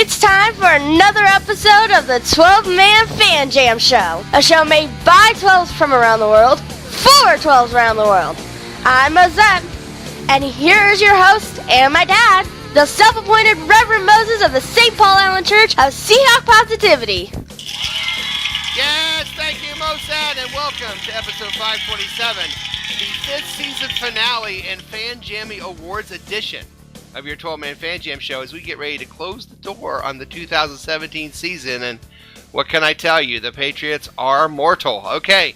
It's time for another episode of the 12-Man Fan Jam Show. A show made by 12s from around the world, for 12s around the world. I'm Mozette, and here is your host and my dad, the self-appointed Reverend Moses of the St. Paul Island Church of Seahawk Positivity. Yes, thank you, Mozette, and welcome to episode 547, the 5th season finale and Fan Jammy Awards edition of your 12-Man Fan Jam Show as we get ready to close the door on the 2017 season. And what can I tell you? The Patriots are mortal. Okay,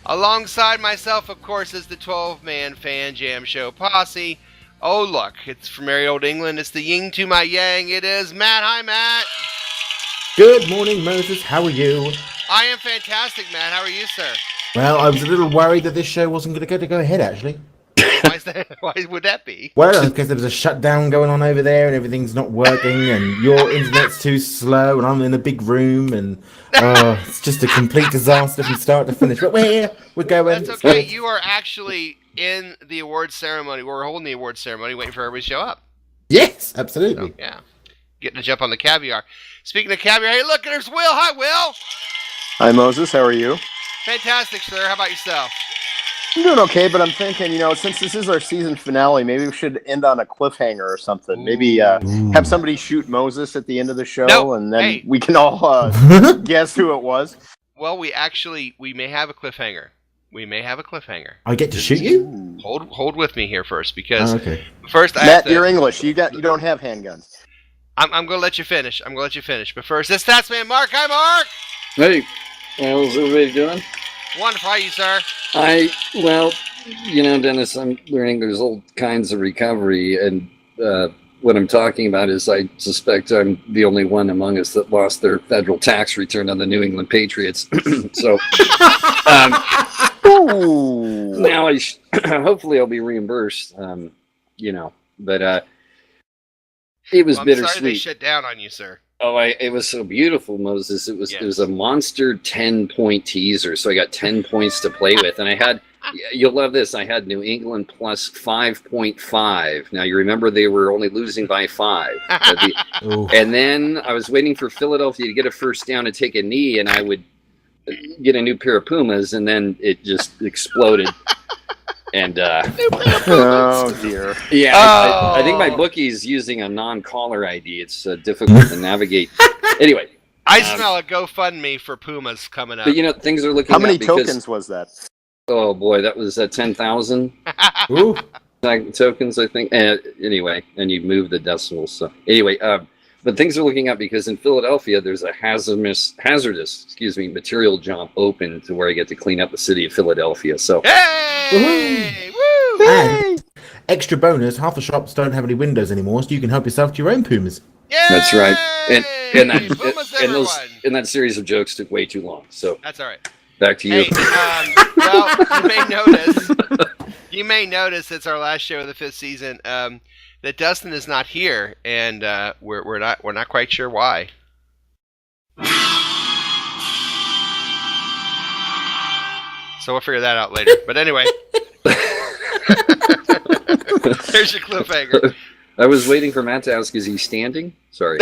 alongside myself, of course, is the 12-Man Fan Jam Show posse. Oh, look, it's from merry old England. It's the yin to my yang. It is Matt. Hi, Matt. Good morning, Moses. How are you? I am fantastic, Matt. How are you, sir? Well, I was a little worried that this show wasn't going to go ahead, actually. Why is that? Why would that be? Well, because there was a shutdown going on over there and everything's not working and your internet's too slow and I'm in a big room and it's just a complete disaster from start to finish. But we're here. We're going. That's okay. You are actually in the awards ceremony. We're holding the awards ceremony, waiting for everybody to show up. Yes, absolutely. So, yeah. Getting to jump on the caviar. Speaking of caviar, hey, look, there's Will. Hi, Will. Hi, Moses. How are you? Fantastic, sir. How about yourself? I'm doing okay, but I'm thinking, since this is our season finale, maybe we should end on a cliffhanger or something. Maybe have somebody shoot Moses at the end of the show, and then we can all guess who it was. Well, we may have a cliffhanger. I get to shoot you? Hold with me here first, because first I have Matt, you're English. You don't have handguns. I'm going to let you finish. But first, it's Statsman Mark. Hi, Mark. Hey, how's everybody doing? Wonderful. How are you, sir? Dennis, I'm learning there's all kinds of recovery, and what I'm talking about is I suspect I'm the only one among us that lost their federal tax return on the New England Patriots. So, now hopefully I'll be reimbursed, but it was bittersweet. I'm sorry they shut down on you, sir. Oh, it was so beautiful, Moses. It was a monster 10-point teaser, so I got 10 points to play with, and I had, you'll love this, I had New England plus 5.5. Now, you remember they were only losing by 5. And then I was waiting for Philadelphia to get a first down and take a knee, and I would get a new pair of Pumas, and then it just exploded. And oh dear. Yeah, I think my bookie's using a non-caller ID. It's difficult to navigate. Anyway, I smell a GoFundMe for Pumas coming up. But things are looking. How many tokens was that? Oh boy, that was 10,000 tokens, I think. Anyway, and you move the decimals. So anyway, but things are looking up because in Philadelphia there's a hazardous material job open to where I get to clean up the city of Philadelphia. So. Hey! Woo! And extra bonus, half the shops don't have any windows anymore, so you can help yourself to your own Pumas. Yay! That's right. And that series of jokes took way too long. So that's all right. Back to you. Hey, you may notice it's our last show of the 5th season that Dustin is not here, and we're not quite sure why. So we'll figure that out later. But anyway, there's your cliffhanger. I was waiting for Matt to ask, is he standing? Sorry.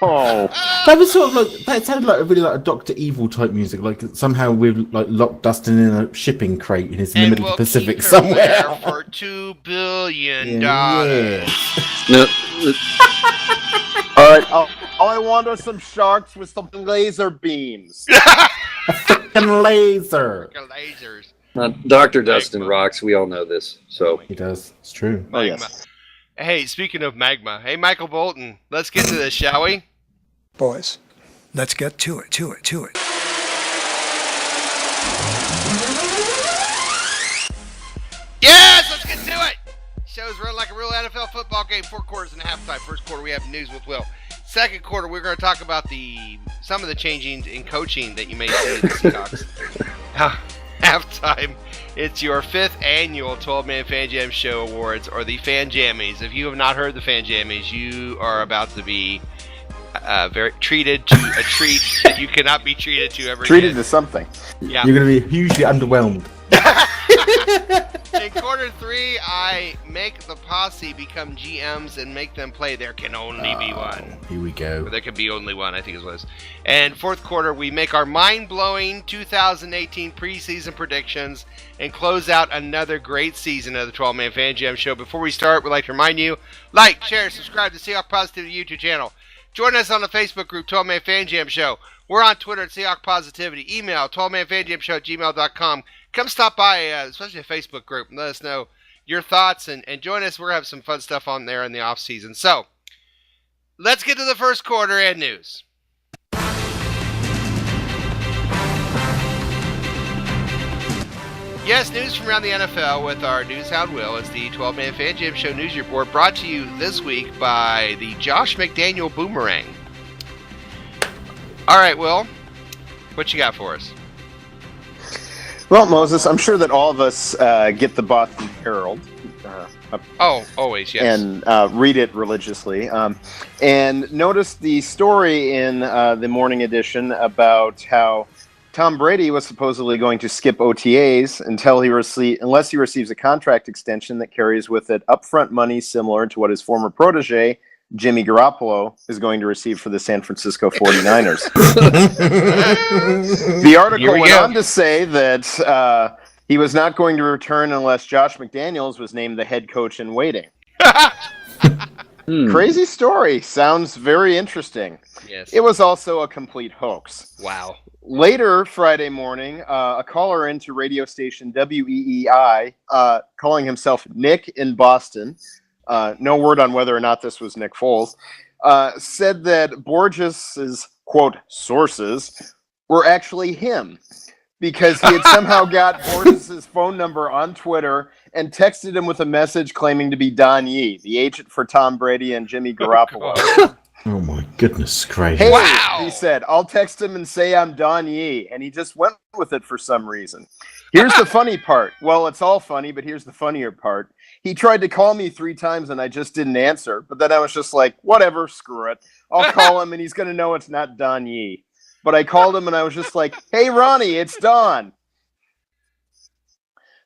Oh. That was sort of like, that sounded like really like a Dr. Evil type music. Like somehow we've locked Dustin in a shipping crate in the middle of the Pacific somewhere. For $2 billion. Yes. No. All right. All I want are some sharks with some laser beams. Fucking laser. Lasers. Dr. Dustin rocks. We all know this. So he does. It's true. Oh yes. Hey, speaking of magma, hey Michael Bolton, let's get to this, shall we? Boys, let's get to it. Yes, let's get to it. Show's run like a real NFL football game. 4 quarters and a halftime. First quarter, we have news with Will. Second quarter, we're going to talk about some of the changing in coaching that you may see in the Seahawks. Halftime, it's your 5th annual 12-Man Fan Jam Show Awards, or the Fan Jammies. If you have not heard the Fan Jammies, you are about to be treated to a treat that you cannot be treated to ever again. Treated to something. Yeah. You're going to be hugely underwhelmed. In quarter 3, I make the posse become GMs and make them play There Can Only Be One. Here we go. Or There Can Be Only One, I think it was. And fourth quarter, we make our mind-blowing 2018 preseason predictions and close out another great season of the 12-Man Fan Jam Show. Before we start, we'd like to remind you, like, share, subscribe to Seahawk Positivity YouTube channel. Join us on the Facebook group, 12-Man Fan Jam Show. We're on Twitter at Seahawk Positivity. Email, 12manfanjamshow@gmail.com. Come stop by, especially a Facebook group, and let us know your thoughts and join us. We're going to have some fun stuff on there in the off season. So, let's get to the first quarter and news. Yes, news from around the NFL with our news hound Will. It's the 12-Man Fan Jam Show News Report brought to you this week by the Josh McDaniel Boomerang. All right, Will, what you got for us? Well, Moses, I'm sure that all of us get the Boston Herald. Always, yes. And read it religiously. And notice the story in the morning edition about how Tom Brady was supposedly going to skip OTAs unless he receives a contract extension that carries with it upfront money similar to what his former protege, Jimmy Garoppolo, is going to receive for the San Francisco 49ers. The article went on to say that he was not going to return unless Josh McDaniels was named the head coach in waiting. Crazy story. Sounds very interesting. Yes. It was also a complete hoax. Wow. Later Friday morning, a caller into radio station WEEI, calling himself Nick in Boston, no word on whether or not this was Nick Foles, said that Borges's, quote, sources were actually him because he had somehow got Borges's phone number on Twitter and texted him with a message claiming to be Don Yee, the agent for Tom Brady and Jimmy Garoppolo. Oh my goodness gracious. Hey, wow. He said, I'll text him and say I'm Don Yee. And he just went with it for some reason. Here's the funny part. Well, it's all funny, but here's the funnier part. He tried to call me 3 times and I just didn't answer. But then I was just like, whatever, screw it. I'll call him and he's going to know it's not Don Yee. But I called him and I was just like, hey, Ronnie, it's Don.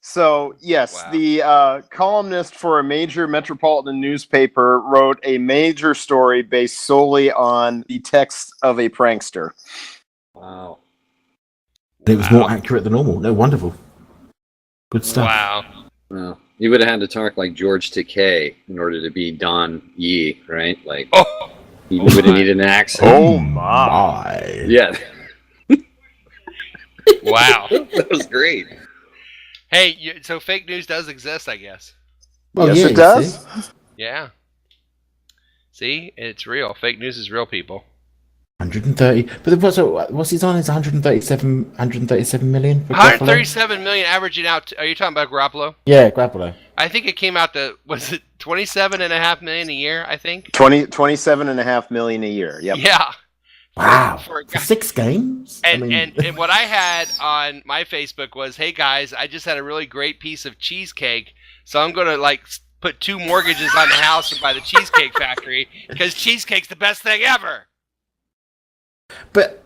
So, yes, wow. The columnist for a major metropolitan newspaper wrote a major story based solely on the text of a prankster. Wow. It was more accurate than normal. No, wonderful. Good stuff. Wow. Well, you would have had to talk like George Takei in order to be Don Yee, right? Like, you would have needed an accent. Oh, my. Yeah. Wow. That was great. Hey, so fake news does exist, I guess. Well, yes, it does. Yeah. See, it's real. Fake news is real, people. 130. But what's he's on? It's 137 million. 137 million averaging out. Are you talking about Garoppolo? Yeah, Garoppolo. I think it came out to, was it 27.5 million a year, I think? 27.5 million a year. Yep. Yeah. Wow. For 6 games? And what I had on my Facebook was, hey guys, I just had a really great piece of cheesecake, so I'm going to put 2 mortgages on the house and buy the Cheesecake Factory because cheesecake's the best thing ever. But,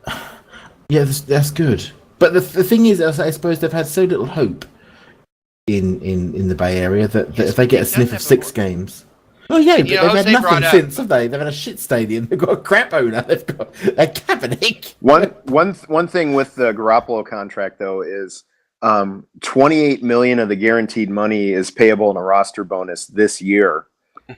yeah, that's good. But the thing is, I suppose they've had so little hope in the Bay Area that if they get a sniff of 6 games... Oh yeah, but they've had nothing since, have they? They've had a shit stadium. They've got a crap owner. They've got a Kaepernick. One thing with the Garoppolo contract though is $28 million of the guaranteed money is payable in a roster bonus this year.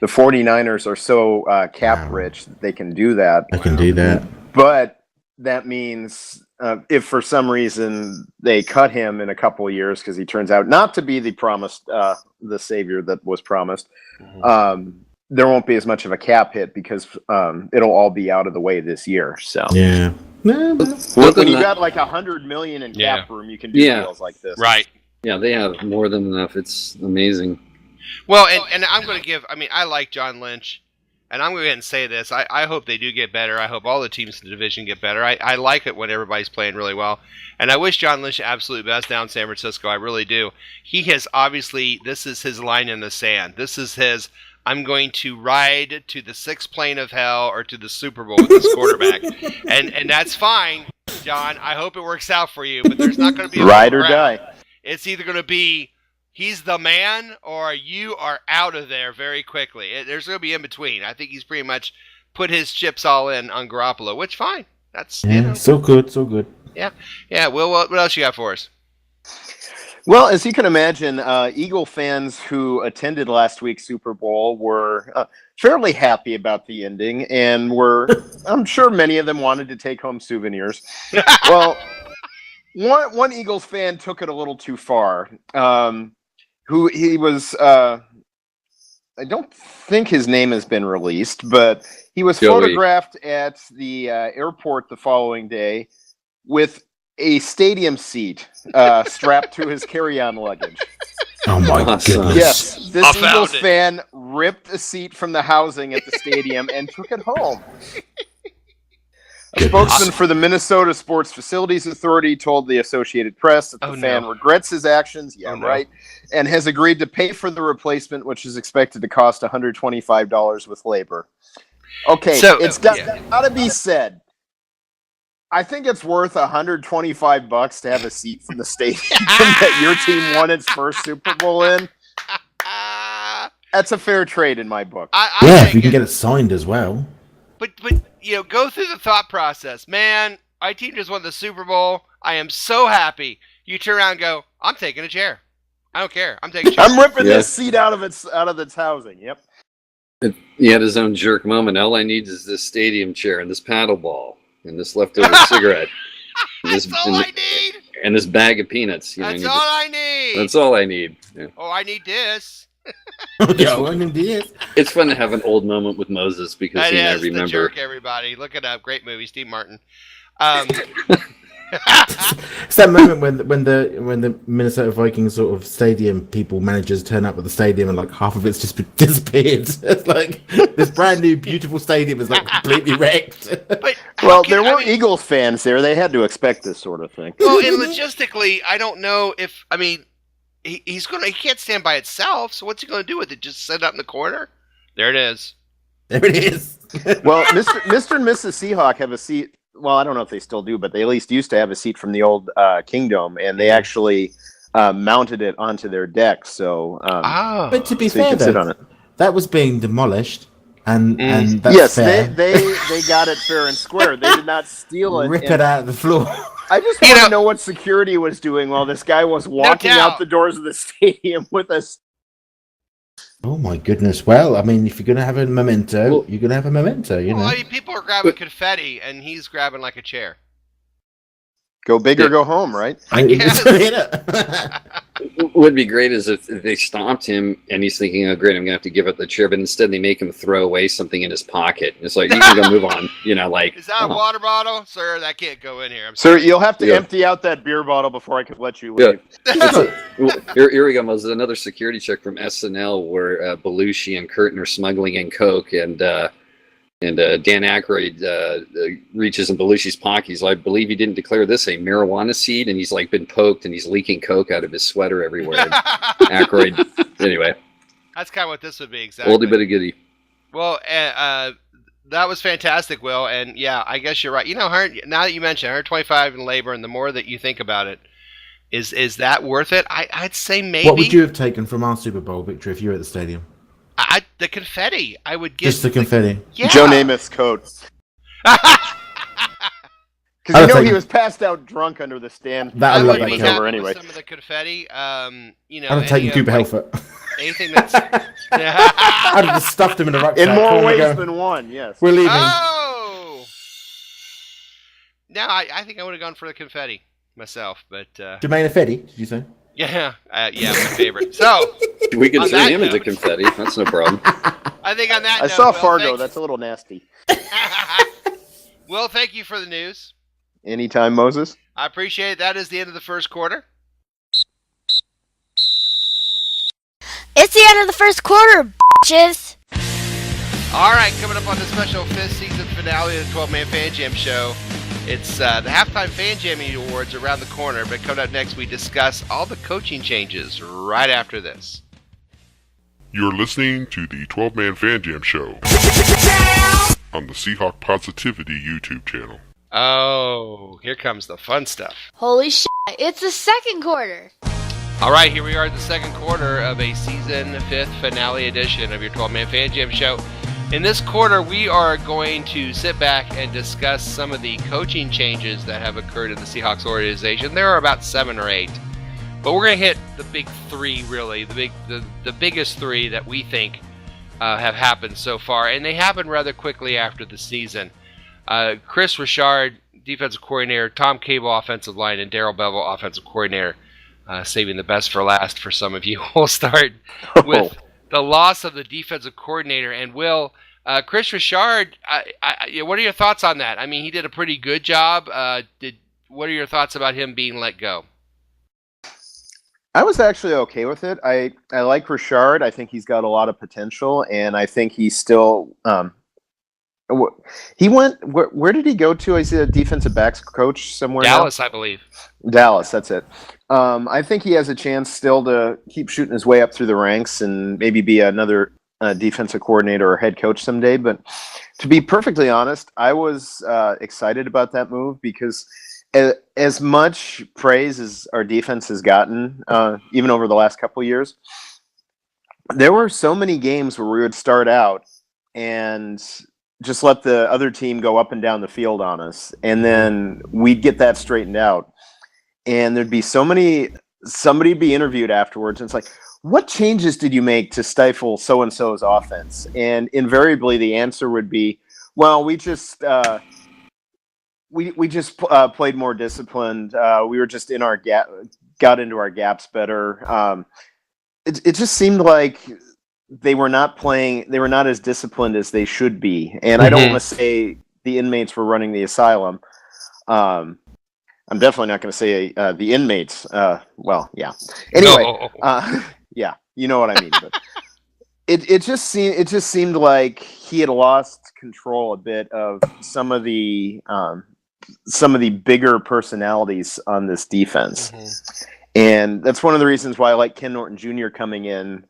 The 49ers are so cap rich that they can do that. They can do that. But that means if for some reason they cut him in a couple of years because he turns out not to be the promised, the savior that was promised, there won't be as much of a cap hit because it'll all be out of the way this year. So yeah, when you got like $100 million in cap room, you can do deals like this, right? Yeah, they have more than enough. It's amazing. Well, and I'm going to give. I mean, I like John Lynch. And I'm going to go ahead and say this. I hope they do get better. I hope all the teams in the division get better. I like it when everybody's playing really well. And I wish John Lynch absolute best down in San Francisco. I really do. He has obviously, this is his line in the sand. This is his, I'm going to ride to the 6th plane of hell or to the Super Bowl with this quarterback. and that's fine, John. I hope it works out for you. But there's not going to be a ride or die. It's either going to be he's the man or you are out of there very quickly. There's going to be in between. I think he's pretty much put his chips all in on Garoppolo, which fine. That's so good, so good. Yeah. Will, what else you got for us? Well, as you can imagine, Eagle fans who attended last week's Super Bowl were fairly happy about the ending, and I'm sure many of them wanted to take home souvenirs. Well, one Eagles fan took it a little too far. He was, I don't think his name has been released, but he was photographed at the airport the following day with a stadium seat strapped to his carry-on luggage. Oh my goodness. Yes, this Eagles fan ripped a seat from the housing at the stadium and took it home. A spokesman for the Minnesota Sports Facilities Authority told the Associated Press that the fan regrets his actions, right, and has agreed to pay for the replacement, which is expected to cost $125 with labor. Okay, so it's got to be said. I think it's worth $125 to have a seat from the stadium that your team won its first Super Bowl in. That's a fair trade in my book. If you can get it signed as well. But go through the thought process. Man, my team just won the Super Bowl. I am so happy. You turn around and go, I'm taking a chair. I don't care. I'm taking a chair. I'm ripping this seat out of its housing. Yep. He had his own jerk moment. All I need is this stadium chair and this paddle ball. And this leftover cigarette. That's all I need. And this bag of peanuts. That's all I need. That's all I need. Yeah. Oh, I need this. It's fun to have an old moment with Moses because he I remember. The Jerk, everybody. Look it up. Great movie. Steve Martin. It's that moment when the Minnesota Vikings sort of stadium managers turn up at the stadium and like half of it's just disappeared. It's like this brand new beautiful stadium is like completely wrecked. But there were Eagles fans there. They had to expect this sort of thing. Well, and logistically, I don't know if he can't stand by itself. So what's he going to do with it? Just set it up in the corner? There it is. There it is. Well, Mr. and Mrs. Seahawk have a seat. Well, I don't know if they still do, but they at least used to have a seat from the old Kingdom, and they actually mounted it onto their deck. So, but to be fair, though, sit on it. That was being demolished, and that's yes, fair. they got it fair and square. They did not steal it. Rip it out of the floor. I just want to know what security was doing while this guy was walking out the doors of the stadium with us. Oh my goodness! Well, I mean, if you're gonna have a memento, you're gonna have a memento. Well, people are grabbing confetti, and he's grabbing like a chair. Go big or go home, right? I guess. What would be great is if they stopped him and he's thinking, "Oh, great, I'm gonna have to give up the chair," but instead they make him throw away something in his pocket. It's like you can go move on, like. Is that a water bottle, sir? That can't go in here. Sir, you'll have to empty out that beer bottle before I can let you leave. Here we go, Moses. Another security check from SNL where Belushi and Curtin are smuggling in coke and Dan Aykroyd reaches in Belushi's pocket. He's like, I believe he didn't declare this a marijuana seed, and he's like been poked, and he's leaking coke out of his sweater everywhere. Aykroyd, anyway. That's kind of what this would be, exactly. Oldie but a goodie. Well, that was fantastic, Will, and yeah, I guess you're right. Now that you mention 125 in labor, and the more that you think about it, is that worth it? I'd say maybe. What would you have taken from our Super Bowl victory if you were at the stadium? The confetti. I would give just the confetti. Yeah. Joe Namath's coat. Because he was passed out drunk under the stand. I would be happy anyway. With some of the confetti. I'd have taken Cooper Helfert. Anything that's. I'd have just stuffed him in a rucksack. In more ways than one, yes. We're leaving. Oh. No, I think I would have gone for the confetti myself, but. Jermaine Ifedi, did you say? Yeah, my favorite. So we can turn him into confetti. That's no problem. I think on that. I saw Fargo. That's a little nasty. Will, thank you for the news. Anytime, Moses. I appreciate it. That is the end of the first quarter. It's the end of the first quarter, bitches. All right, coming up on the special 5th season finale of the 12-Man Fan Jam Show. It's the halftime Fan Jammy Awards around the corner, but coming up next, we discuss all the coaching changes right after this. You're listening to the 12-Man Fan Jam Show on the Seahawk Positivity YouTube channel. Oh, here comes the fun stuff. Holy shit, it's the second quarter. All right, here we are at the second quarter of a season 5th finale edition of your 12-Man Fan Jam show. In this quarter, we are going to sit back and discuss some of the coaching changes that have occurred in the Seahawks organization. There are about 7 or 8, but we're going to hit the big 3, really, the biggest 3 that we think have happened so far, and they happened rather quickly after the season. Chris Richard, defensive coordinator, Tom Cable, offensive line, and Darrell Bevel, offensive coordinator. Saving the best for last for some of you. We'll start with the loss of the defensive coordinator. And Chris Richard, what are your thoughts on that? I mean, he did a pretty good job. What are your thoughts about him being let go? I was actually okay with it. I like Richard. I think he's got a lot of potential, and I think he's still he went. Where did he go to? Is he a defensive backs coach somewhere? Dallas, now? I believe. Dallas, that's it. I think he has a chance still to keep shooting his way up through the ranks and maybe be another defensive coordinator or head coach someday. But to be perfectly honest, I was excited about that move because as much praise as our defense has gotten, even over the last couple of years, there were so many games where we would start out and just let the other team go up and down the field on us. And then we'd get that straightened out. And there'd be somebody be interviewed afterwards. And it's like, what changes did you make to stifle so-and-so's offense? And invariably the answer would be, well, we just played more disciplined. We were just in our got into our gaps better. It just seemed like they were not as disciplined as they should be. And I don't want to say the inmates were running the asylum. I'm definitely not going to say the inmates. Well, yeah. Anyway, no. Yeah, you know what I mean. But it just seemed like he had lost control a bit of some of the bigger personalities on this defense, and that's one of the reasons why I like Ken Norton Jr. coming in.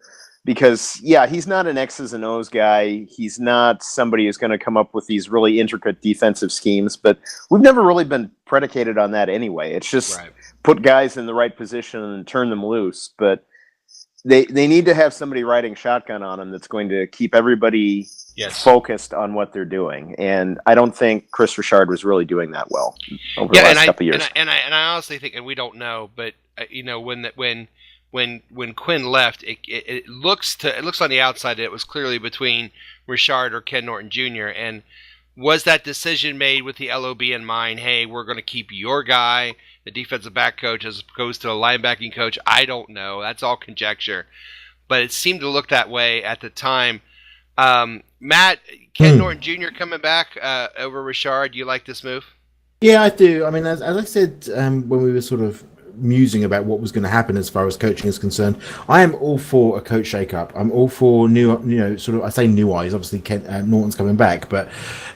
Because, yeah, he's not an X's and O's guy. He's not somebody who's going to come up with these really intricate defensive schemes. But we've never really been predicated on that anyway. It's just put guys in the right position and turn them loose. But they need to have somebody riding shotgun on them that's going to keep everybody focused on what they're doing. And I don't think Chris Richard was really doing that well over the last couple of years. And I honestly think, and we don't know, but, when Quinn left, it looks on the outside that it was clearly between Richard or Ken Norton Jr. And was that decision made with the LOB in mind? Hey, we're going to keep your guy, the defensive back coach, as opposed to a linebacking coach? I don't know. That's all conjecture. But it seemed to look that way at the time. Matt, Ken Norton Jr. coming back over Richard. Do you like this move? Yeah, I do. I mean, as I said when we were sort of musing about what was going to happen as far as coaching is concerned, I am all for a coach shake-up. I'm all for new, sort of, I say new eyes, obviously Norton's coming back, but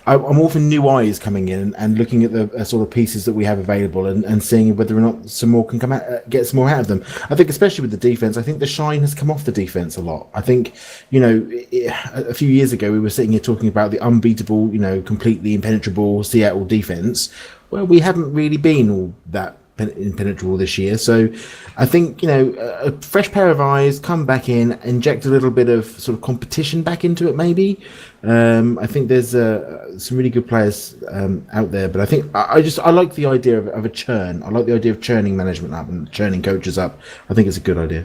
I'm all for new eyes coming in and looking at the sort of pieces that we have available and seeing whether or not some more can come out, get some more out of them. I think especially with the defense, I think the shine has come off the defense a lot. I think, a few years ago we were sitting here talking about the unbeatable, completely impenetrable Seattle defense. Well, we haven't really been all that impenetrable this year. So I think, a fresh pair of eyes, come back in, inject a little bit of sort of competition back into it maybe. I think there's some really good players out there, but I think I like the idea of a churn. I like the idea of churning management up and churning coaches up. I think it's a good idea.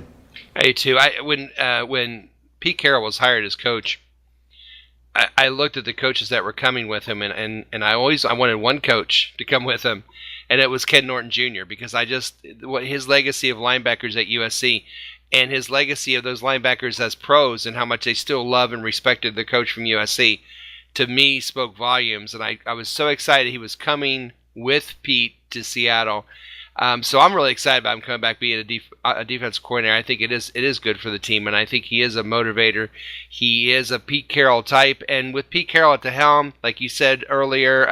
I do too. When Pete Carroll was hired as coach, I looked at the coaches that were coming with him, and I wanted one coach to come with him, and it was Ken Norton Jr. because his legacy of linebackers at USC and his legacy of those linebackers as pros and how much they still love and respected the coach from USC, to me, spoke volumes. And I was so excited he was coming with Pete to Seattle. So I'm really excited about him coming back being a defensive coordinator. I think it is good for the team, and I think he is a motivator. He is a Pete Carroll type, and with Pete Carroll at the helm, like you said earlier,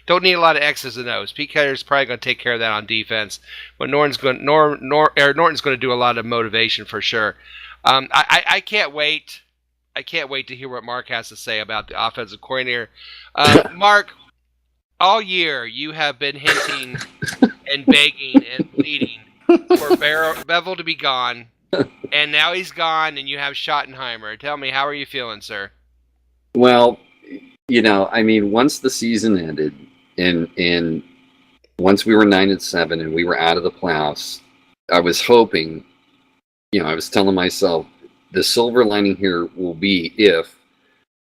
don't need a lot of X's and O's. Pete Carroll's probably going to take care of that on defense, but Norton's going to do a lot of motivation for sure. I can't wait. I can't wait to hear what Mark has to say about the offensive coordinator. Mark, all year you have been hinting and begging and pleading for Bevel to be gone, and now he's gone, and you have Schottenheimer. Tell me, how are you feeling, sir? Well, I mean, once the season ended, and once we were 9-7 and we were out of the playoffs, I was hoping, I was telling myself, the silver lining here will be if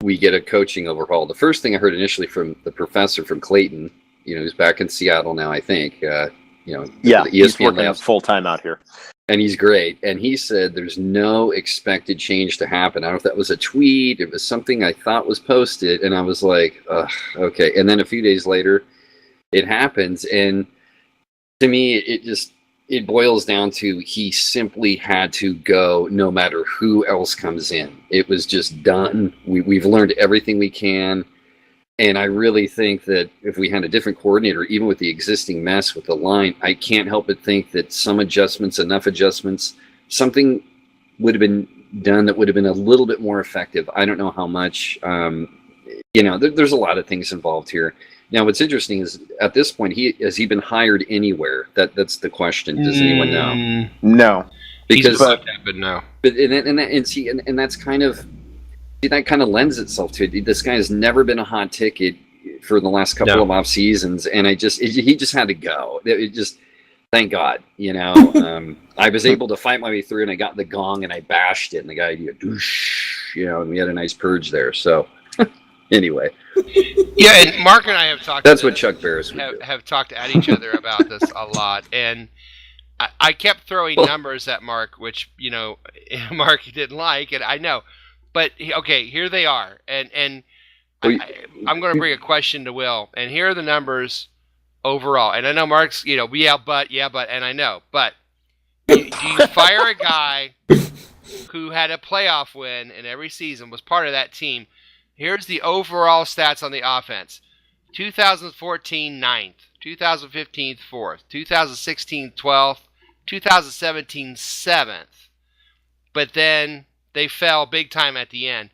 we get a coaching overhaul. The first thing I heard initially from the professor from Clayton, who's back in Seattle now, I think. Yeah, he's working full time out here. And he's great. And he said there's no expected change to happen. I don't know if that was a tweet. It was something I thought was posted. And I was like, okay. And then a few days later, it happens. And to me, it boils down to he simply had to go no matter who else comes in. It was just done. We've learned everything we can. And I really think that if we had a different coordinator, even with the existing mess with the line, I can't help but think that enough adjustments, something would have been done that would have been a little bit more effective. I don't know how much. There's a lot of things involved here. Now, what's interesting is at this point, has he been hired anywhere? That's the question. Does anyone know? No, because no. But that's kind of. That kind of lends itself to it. This guy has never been a hot ticket for the last couple of off seasons, and he just had to go. Thank God, I was able to fight my way through, and I got the gong and I bashed it, and the guy, and we had a nice purge there. So, anyway, yeah, and Mark and I have talked. That's what Chuck Barris would do. Have talked at each other about this a lot, and I kept throwing numbers at Mark, which Mark didn't like, and I know. But, okay, here they are, and I'm going to bring a question to Will, and here are the numbers overall. And I know Mark's, but, and I know. But do you fire a guy who had a playoff win in every season, was part of that team? Here's the overall stats on the offense. 2014, 9th. 2015, 4th. 2016, 12th. 2017, 7th. But then they fell big time at the end.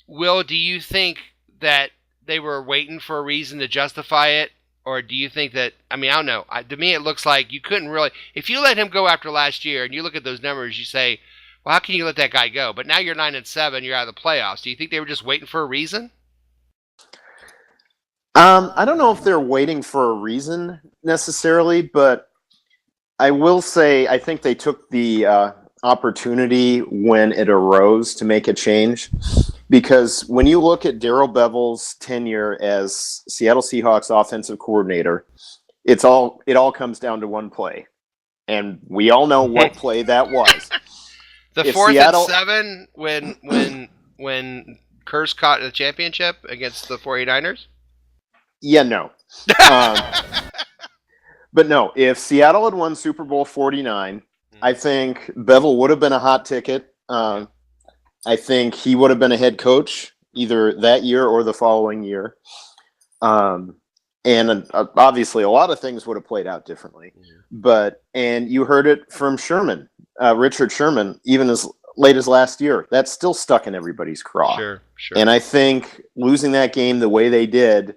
Will, do you think that they were waiting for a reason to justify it? Or do you think that, I don't know. To me, it looks like you couldn't really, if you let him go after last year and you look at those numbers, you say, well, how can you let that guy go? But now you're 9-7, you're out of the playoffs. Do you think they were just waiting for a reason? I don't know if they're waiting for a reason necessarily, but I will say I think they took the opportunity when it arose to make a change, because when you look at Darrell Bevel's tenure as Seattle Seahawks offensive coordinator, it all comes down to one play, and we all know what play that was. The 4th and 7 when Curse caught the championship against the 49ers? Yeah, no. But no, if Seattle had won Super Bowl 49, I think Bevel would have been a hot ticket. I think he would have been a head coach either that year or the following year. And obviously a lot of things would have played out differently. And you heard it from Sherman, Richard Sherman, even as late as last year. That's still stuck in everybody's craw. Sure. And I think losing that game the way they did,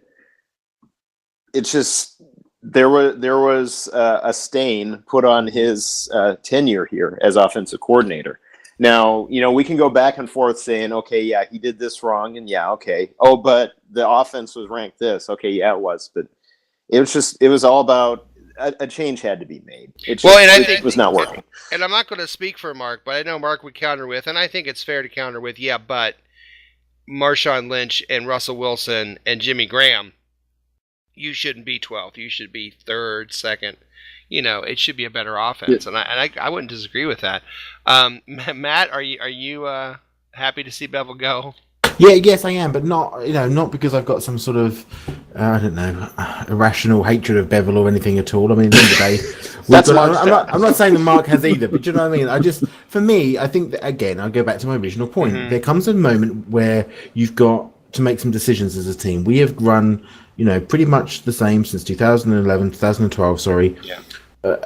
it's just... There was a stain put on his tenure here as offensive coordinator. Now, we can go back and forth saying, okay, yeah, he did this wrong, and yeah, okay. Oh, but the offense was ranked this. Okay, yeah, it was. But it was all about a change had to be made. It was not working. And I'm not going to speak for Mark, but I know Mark would counter with, and I think it's fair to counter with, yeah, but Marshawn Lynch and Russell Wilson and Jimmy Graham, you shouldn't be 12th. You should be 3rd, 2nd. It should be a better offense, and I wouldn't disagree with that. Matt, are you happy to see Bevel go? Yeah, yes, I am, but not because I've got some sort of irrational hatred of Bevel or anything at all. At the end of the day, I'm not saying that Mark has either, but you know what I mean. For me, I think that again, I'll go back to my original point. There comes a moment where you've got to make some decisions as a team. We have run, pretty much the same since 2011, 2012. Sorry. Yeah.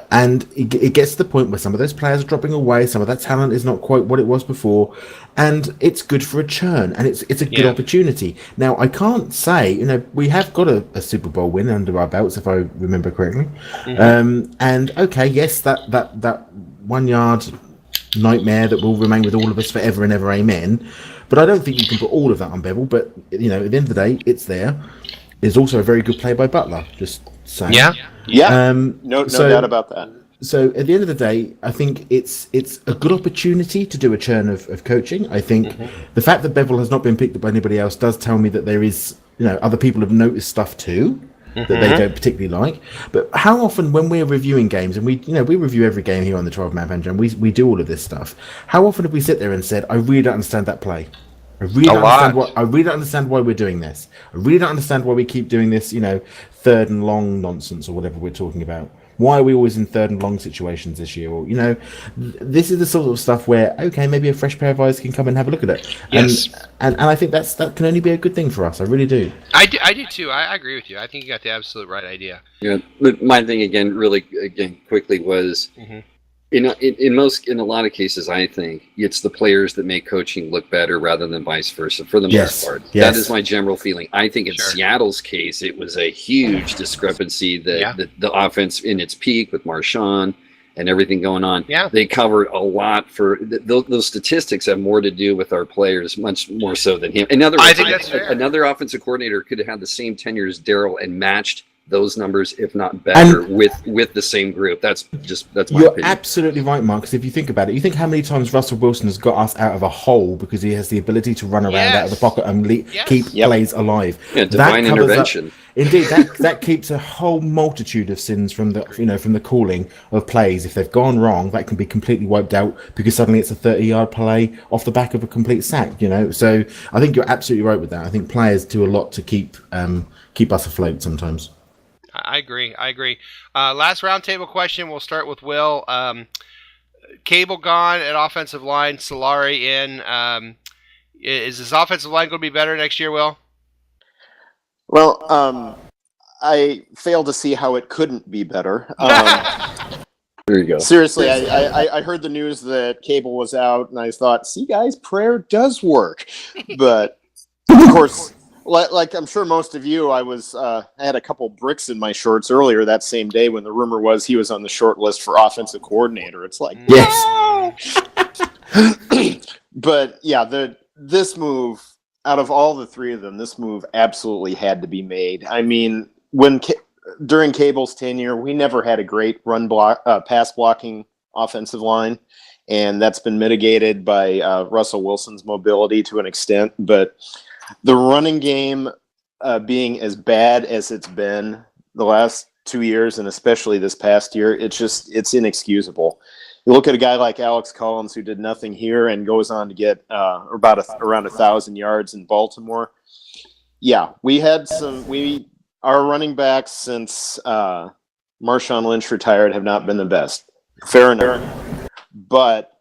And it gets to the point where some of those players are dropping away, some of that talent is not quite what it was before, and it's good for a churn, and it's a good opportunity. Now, I can't say, we have got a Super Bowl win under our belts, if I remember correctly. And okay, yes, that 1 yard nightmare that will remain with all of us forever and ever, amen. But I don't think you can put all of that on Bevel. But at the end of the day, it's there. There's also a very good play by Butler. Just saying. Yeah. No doubt about that. So at the end of the day, I think it's a good opportunity to do a churn of coaching. I think the fact that Bevel has not been picked up by anybody else does tell me that there is, other people have noticed stuff too that they don't particularly like. But how often when we're reviewing games, and we review every game here on the 12-Man Fan Jam, we do all of this stuff. How often have we sit there and said, I really don't understand that play. I really don't understand why we're doing this. I really don't understand why we keep doing this, third and long nonsense or whatever we're talking about. Why are we always in third and long situations this year? Or, this is the sort of stuff where, okay, maybe a fresh pair of eyes can come and have a look at it. Yes. And I think that can only be a good thing for us. I really do. I do too. I agree with you. I think you got the absolute right idea. Yeah. But my thing quickly was, in a lot of cases, I think it's the players that make coaching look better rather than vice versa for the most part. Yes. That is my general feeling. I think in Seattle's case, it was a huge discrepancy that the offense in its peak with Marshawn and everything going on. Yeah. They covered a lot for those statistics have more to do with our players, much more so than him. In other words, I think that's fair. Another offensive coordinator could have had the same tenure as Darryl and matched those numbers, if not better, with the same group. That's my You're opinion. absolutely right, Mark, because if you think about it, you think how many times Russell Wilson has got us out of a hole because he has the ability to run around out of the pocket and keep plays alive. Yeah, divine intervention. Indeed, that keeps a whole multitude of sins from the calling of plays. If they've gone wrong, that can be completely wiped out because suddenly it's a 30-yard play off the back of a complete sack. So I think you're absolutely right with that. I think players do a lot to keep us afloat sometimes. I agree. Last roundtable question. We'll start with Will. Cable gone at offensive line. Solari in. Is this offensive line going to be better next year, Will? Well, I fail to see how it couldn't be better. There you go. Seriously, I heard the news that Cable was out, and I thought, see, guys, prayer does work. But, of course, like I'm sure most of you, I had a couple bricks in my shorts earlier that same day when the rumor was he was on the short list for offensive coordinator. It's like, yes. But, yeah, this move, out of all the three of them, this move absolutely had to be made. I mean, during Cable's tenure, we never had a great pass blocking offensive line, and that's been mitigated by Russell Wilson's mobility to an extent. But the running game being as bad as it's been the last 2 years, and especially this past year, it's inexcusable. You look at a guy like Alex Collins, who did nothing here and goes on to get around 1,000 yards in Baltimore. Yeah, our running backs since Marshawn Lynch retired have not been the best. Fair enough. But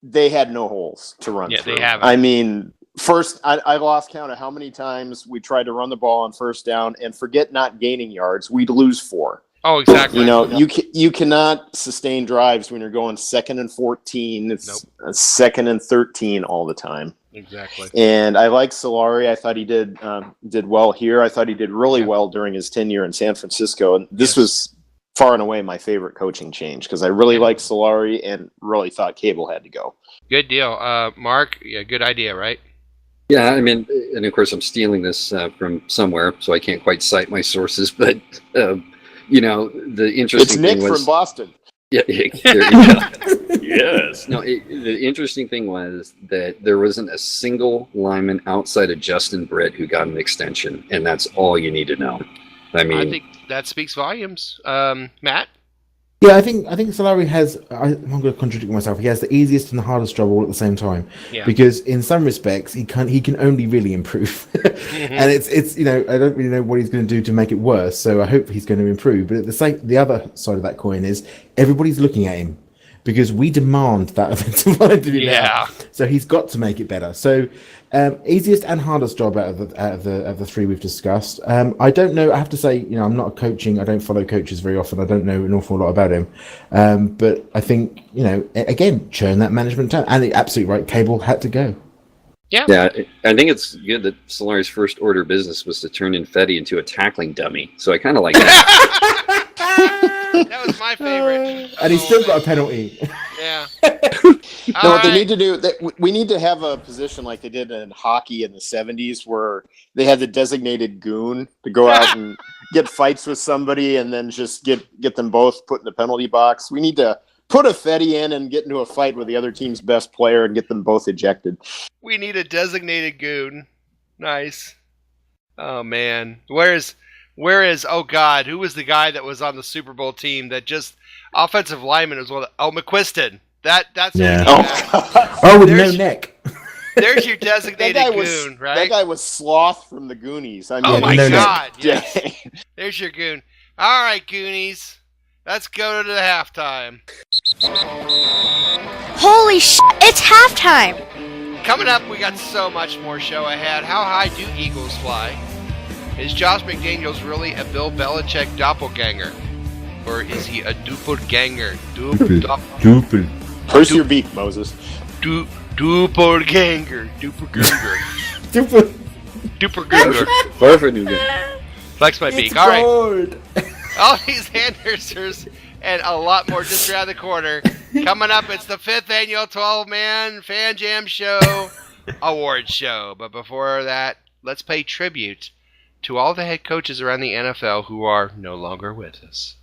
they had no holes to run through. They haven't. I mean, first, I lost count of how many times we tried to run the ball on first down, and forget not gaining yards, we'd lose 4. Oh, exactly. You cannot sustain drives when you're going 2nd and 14. It's 2nd and 13 all the time. Exactly. And I like Solari. I thought he did well here. I thought he did really well during his tenure in San Francisco. And this was far and away my favorite coaching change because I really liked Solari and really thought Cable had to go. Good deal. Mark, good idea, right? Yeah, I mean, and of course I'm stealing this from somewhere, so I can't quite cite my sources, but... the interesting thing was... It's Nick from Boston. Yeah, there you go. Yes. No, the interesting thing was that there wasn't a single lineman outside of Justin Britt who got an extension, and that's all you need to know. I think that speaks volumes. Matt? Yeah, I think Solari has. I'm going to contradict myself. He has the easiest and the hardest job all at the same time. Yeah. Because in some respects, he can only really improve, and it's I don't really know what he's going to do to make it worse. So I hope he's going to improve. But at the other side of that coin is everybody's looking at him because we demand that offensive line to be better. So he's got to make it better. So Easiest and hardest job out of the three we've discussed. I don't know. I have to say, I'm not coaching. I don't follow coaches very often. I don't know an awful lot about him. But I think, again, churn that management time. And absolutely right. Cable had to go. Yeah, I think it's good that Solari's first order of business was to turn Ifedi into a tackling dummy. So I kind of like that. That was my favorite. And he's still got a penalty. Yeah. What they need to do, we need to have a position like they did in hockey in the 70s where they had the designated goon to go out and get fights with somebody and then just get them both put in the penalty box. We need to put Ifedi in and get into a fight with the other team's best player and get them both ejected. We need a designated goon. Nice. Oh, man. Where is, oh, God, who was the guy that was on the Super Bowl team that just, offensive lineman was one of McQuiston. That's yeah. With no neck. There's your designated goon, right? That guy was Sloth from the Goonies. I mean, oh, my God. Yes. There's your goon. All right, Goonies. Let's go to the halftime. Holy shit, it's halftime! Coming up, we got so much more show ahead. How high do eagles fly? Is Josh McDaniels really a Bill Belichick doppelganger? Or is he a doppelganger? Doppel. Curse your beak, Moses. Doppelganger. Perfect. Flex my beak. All right. All these answers and a lot more just around the corner. Coming up, it's the 5th annual 12-Man Fan Jam Show award show. But before that, let's pay tribute to all the head coaches around the NFL who are no longer with us.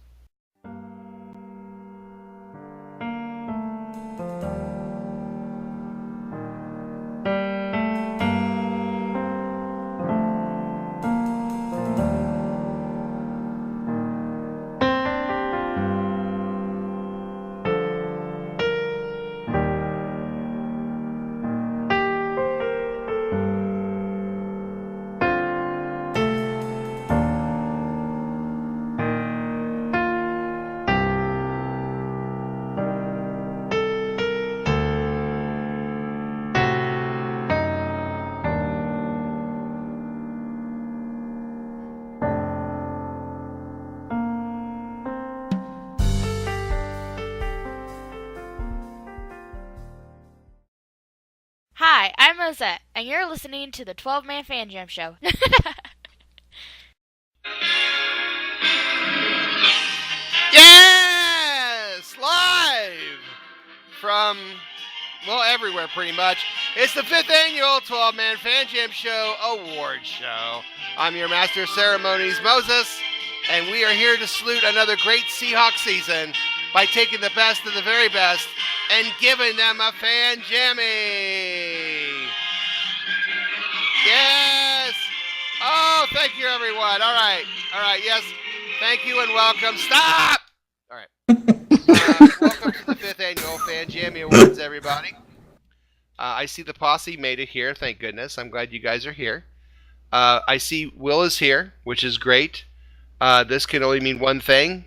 Hi, I'm Rosette, and you're listening to the 12-Man Fan Jam Show. Yes! Live from, everywhere pretty much. It's the 5th annual 12-Man Fan Jam Show award show. I'm your master of ceremonies, Moses, and we are here to salute another great Seahawks season by taking the best of the very best and giving them a Fan Jammy. Yes. Oh, thank you, everyone. All right. Yes. Thank you and welcome. Stop. All right. Welcome to the 5th annual Fan Jammy Awards, everybody. I see the posse made it here. Thank goodness. I'm glad you guys are here. I see Will is here, which is great. This can only mean one thing.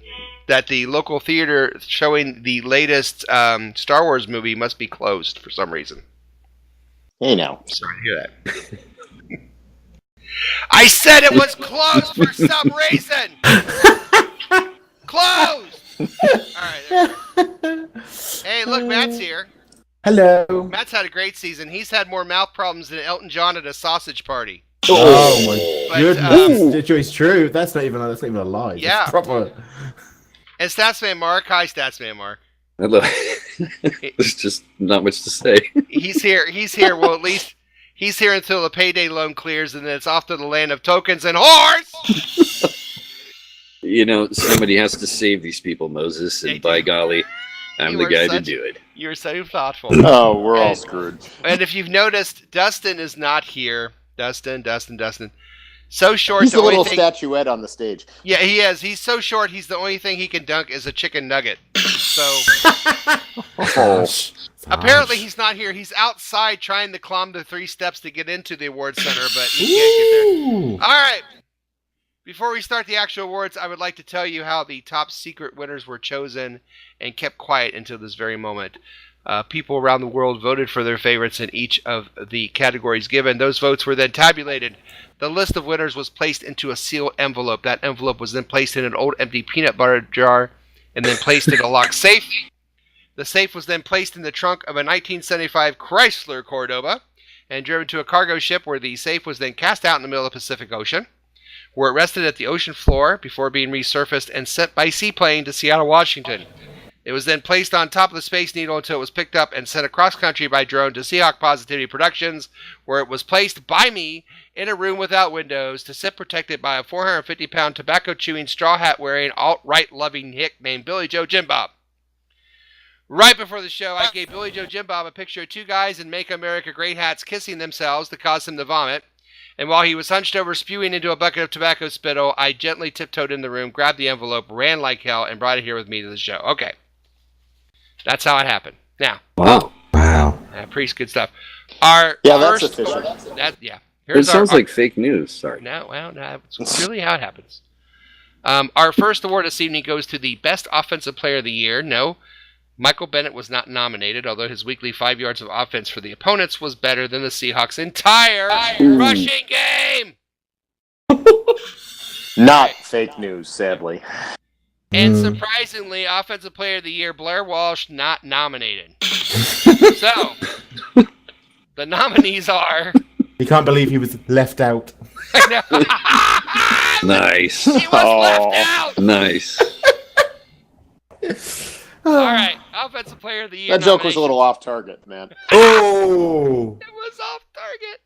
That the local theater showing the latest Star Wars movie must be closed for some reason. Hey, now. Sorry to hear that. I said it was closed for some reason! Closed! Alright. Hey, look, Matt's here. Hello. Matt's had a great season. He's had more mouth problems than Elton John at a sausage party. Oh my goodness. It's true. That's not even a lie. Yeah. It's proper. And Statsman Mark. Hi, Statsman Mark. Hello. There's just not much to say. He's here. Well, at least he's here until the payday loan clears, and then it's off to the land of tokens and whores. Somebody has to save these people, Moses, and by golly, I'm the guy to do it. You're so thoughtful. Oh, we're all screwed. And if you've noticed, Dustin is not here. Dustin. So short. He's a little statuette on the stage. Yeah, he is. He's so short. He's the only thing he can dunk is a chicken nugget. So apparently he's not here. He's outside trying to climb the 3 steps to get into the award center, but he can't get there. All right. Before we start the actual awards, I would like to tell you how the top secret winners were chosen and kept quiet until this very moment. People around the world voted for their favorites in each of the categories given. Those votes were then tabulated. The list of winners was placed into a sealed envelope. That envelope was then placed in an old empty peanut butter jar and then placed in a locked safe. The safe was then placed in the trunk of a 1975 Chrysler Cordoba and driven to a cargo ship where the safe was then cast out in the middle of the Pacific Ocean, where it rested at the ocean floor before being resurfaced and sent by seaplane to Seattle, Washington. It was then placed on top of the Space Needle until it was picked up and sent across country by drone to Seahawk Positivity Productions, where it was placed by me in a room without windows to sit protected by a 450-pound tobacco-chewing, straw hat-wearing, alt-right loving hick named Billy Joe Jim Bob. Right before the show, I gave Billy Joe Jim Bob a picture of two guys in Make America Great hats kissing themselves to cause him to vomit. And while he was hunched over spewing into a bucket of tobacco spittle, I gently tiptoed in the room, grabbed the envelope, ran like hell, and brought it here with me to the show. Okay. That's how it happened. Now. Wow. Pretty good stuff. That's official. It sounds like fake news. Sorry. No, it's really how it happens. Our first award this evening goes to the Best Offensive Player of the Year. No, Michael Bennett was not nominated, although his weekly 5 yards of offense for the opponents was better than the Seahawks' entire rushing game. Not fake news, sadly. And surprisingly, Offensive Player of the Year, Blair Walsh, not nominated. So, the nominees are... You can't believe he was left out. I know. Nice. He was left out. Nice. All right, Offensive Player of the Year. That joke was a little off target, man. Oh! It was off target.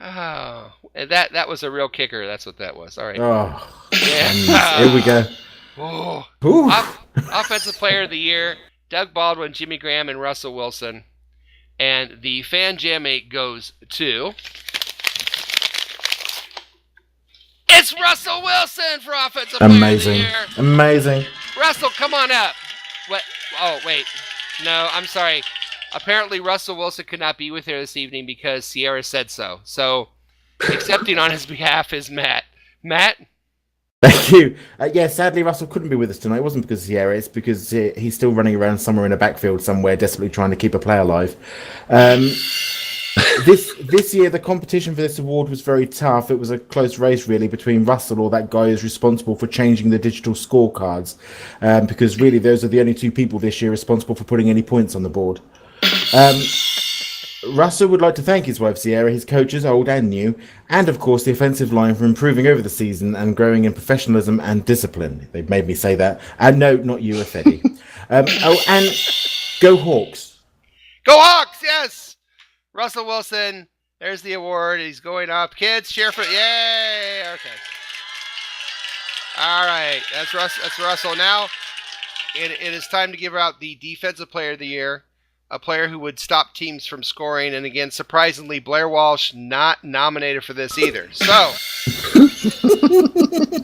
Oh, and that was a real kicker. That's what that was. All right. Oh. Yeah. Here we go. Oh. Offensive Player of the Year, Doug Baldwin, Jimmy Graham, and Russell Wilson. And the Fan Jammy goes to... It's Russell Wilson for Offensive Player of the Year. Amazing. Russell, come on up. What? Oh, wait. No, I'm sorry. Apparently, Russell Wilson could not be with her this evening because Sierra said so. So, accepting on his behalf is Matt. Matt? Thank you. Sadly, Russell couldn't be with us tonight. It wasn't because of Sierra. It's because he's still running around somewhere in a backfield somewhere, desperately trying to keep a player alive. This year, the competition for this award was very tough. It was a close race, really, between Russell, or that guy who's responsible for changing the digital scorecards, because really those are the only two people this year responsible for putting any points on the board. Russell would like to thank his wife Sierra, his coaches, old and new, and of course the offensive line for improving over the season and growing in professionalism and discipline. They've made me say that. And no, not you, Ifedi. And go Hawks. Go Hawks, yes! Russell Wilson, there's the award. He's going up. Kids, cheer for... Yay! Okay. All right, that's Russell. Now, it is time to give out the Defensive Player of the Year. A player who would stop teams from scoring. And again, surprisingly, Blair Walsh not nominated for this either. So,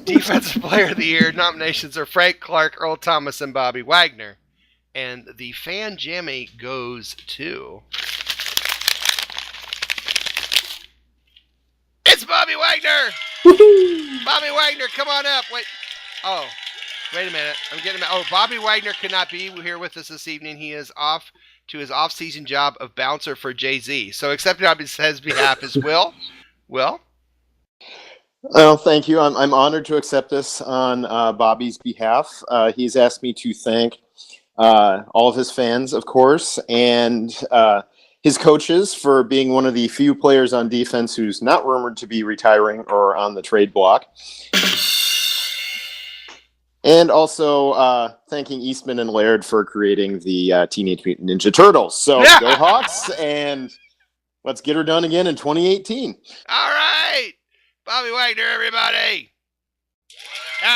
Defensive Player of the Year nominations are Frank Clark, Earl Thomas, and Bobby Wagner. And the Fan Jammy goes to... It's Bobby Wagner! Woo-hoo! Bobby Wagner, come on up. Wait a minute. I'm getting... Bobby Wagner could not be here with us this evening. He is off to his off-season job of bouncer for Jay-Z. So accepting on his behalf is Will. Will? Oh, thank you. I'm honored to accept this on Bobby's behalf. He's asked me to thank all of his fans, of course, and his coaches for being one of the few players on defense who's not rumored to be retiring or on the trade block. And also thanking Eastman and Laird for creating the Teenage Mutant Ninja Turtles. So go Hawks, and let's get her done again in 2018. All right. Bobby Wagner, everybody. All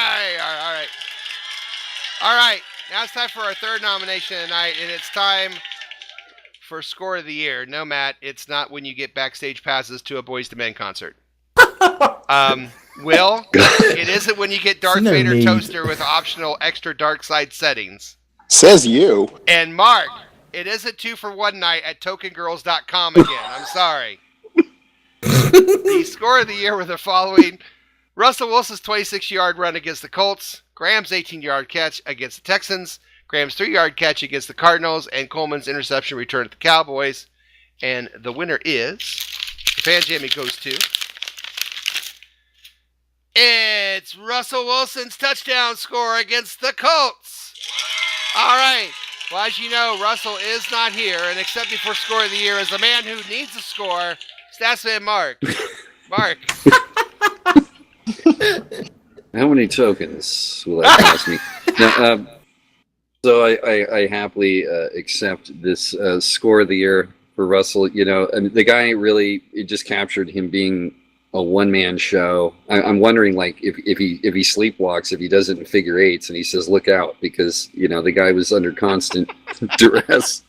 right. Now it's time for our third nomination tonight, and it's time for Score of the Year. No, Matt, it's not when you get backstage passes to a Boyz II Men concert. Will, it isn't when you get Darth Vader toaster with optional extra dark side settings. Says you. And Mark, it isn't 2 for 1 night at tokengirls.com again. I'm sorry. The Score of the Year were the following: Russell Wilson's 26-yard run against the Colts, Graham's 18-yard catch against the Texans, Graham's 3-yard catch against the Cardinals, and Coleman's interception return at the Cowboys. And the winner is, the Fan Jammy goes to, it's Russell Wilson's touchdown score against the Colts. All right. Well, as you know, Russell is not here, and accepting for score of the year is the man who needs a score, Statsman Mark. Mark. How many tokens will that cost me? Now, so I happily accept this score of the year for Russell. You know, I mean, the guy really, it just captured him being a one-man show. I'm wondering, like, if he sleepwalks, if he doesn't figure eights, and he says, "Look out," because you know the guy was under constant duress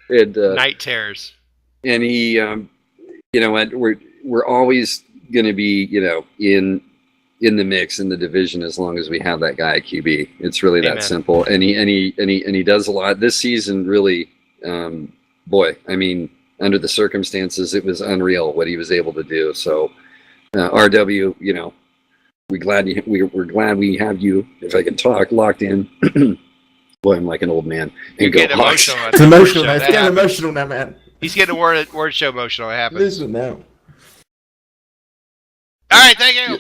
and night terrors. And he, you know, we're always going to be, you know, in the mix in the division as long as we have that guy at QB. It's really that simple. And he does a lot this season. Really, boy, I mean, under the circumstances, it was unreal what he was able to do. So. RW, you know, we're glad we have you, if I can talk, locked in. Boy, I'm like an old man. You're getting emotional. It's emotional. It's getting emotional now, man. He's getting word show emotional. It happens. Listen now. All right, thank you.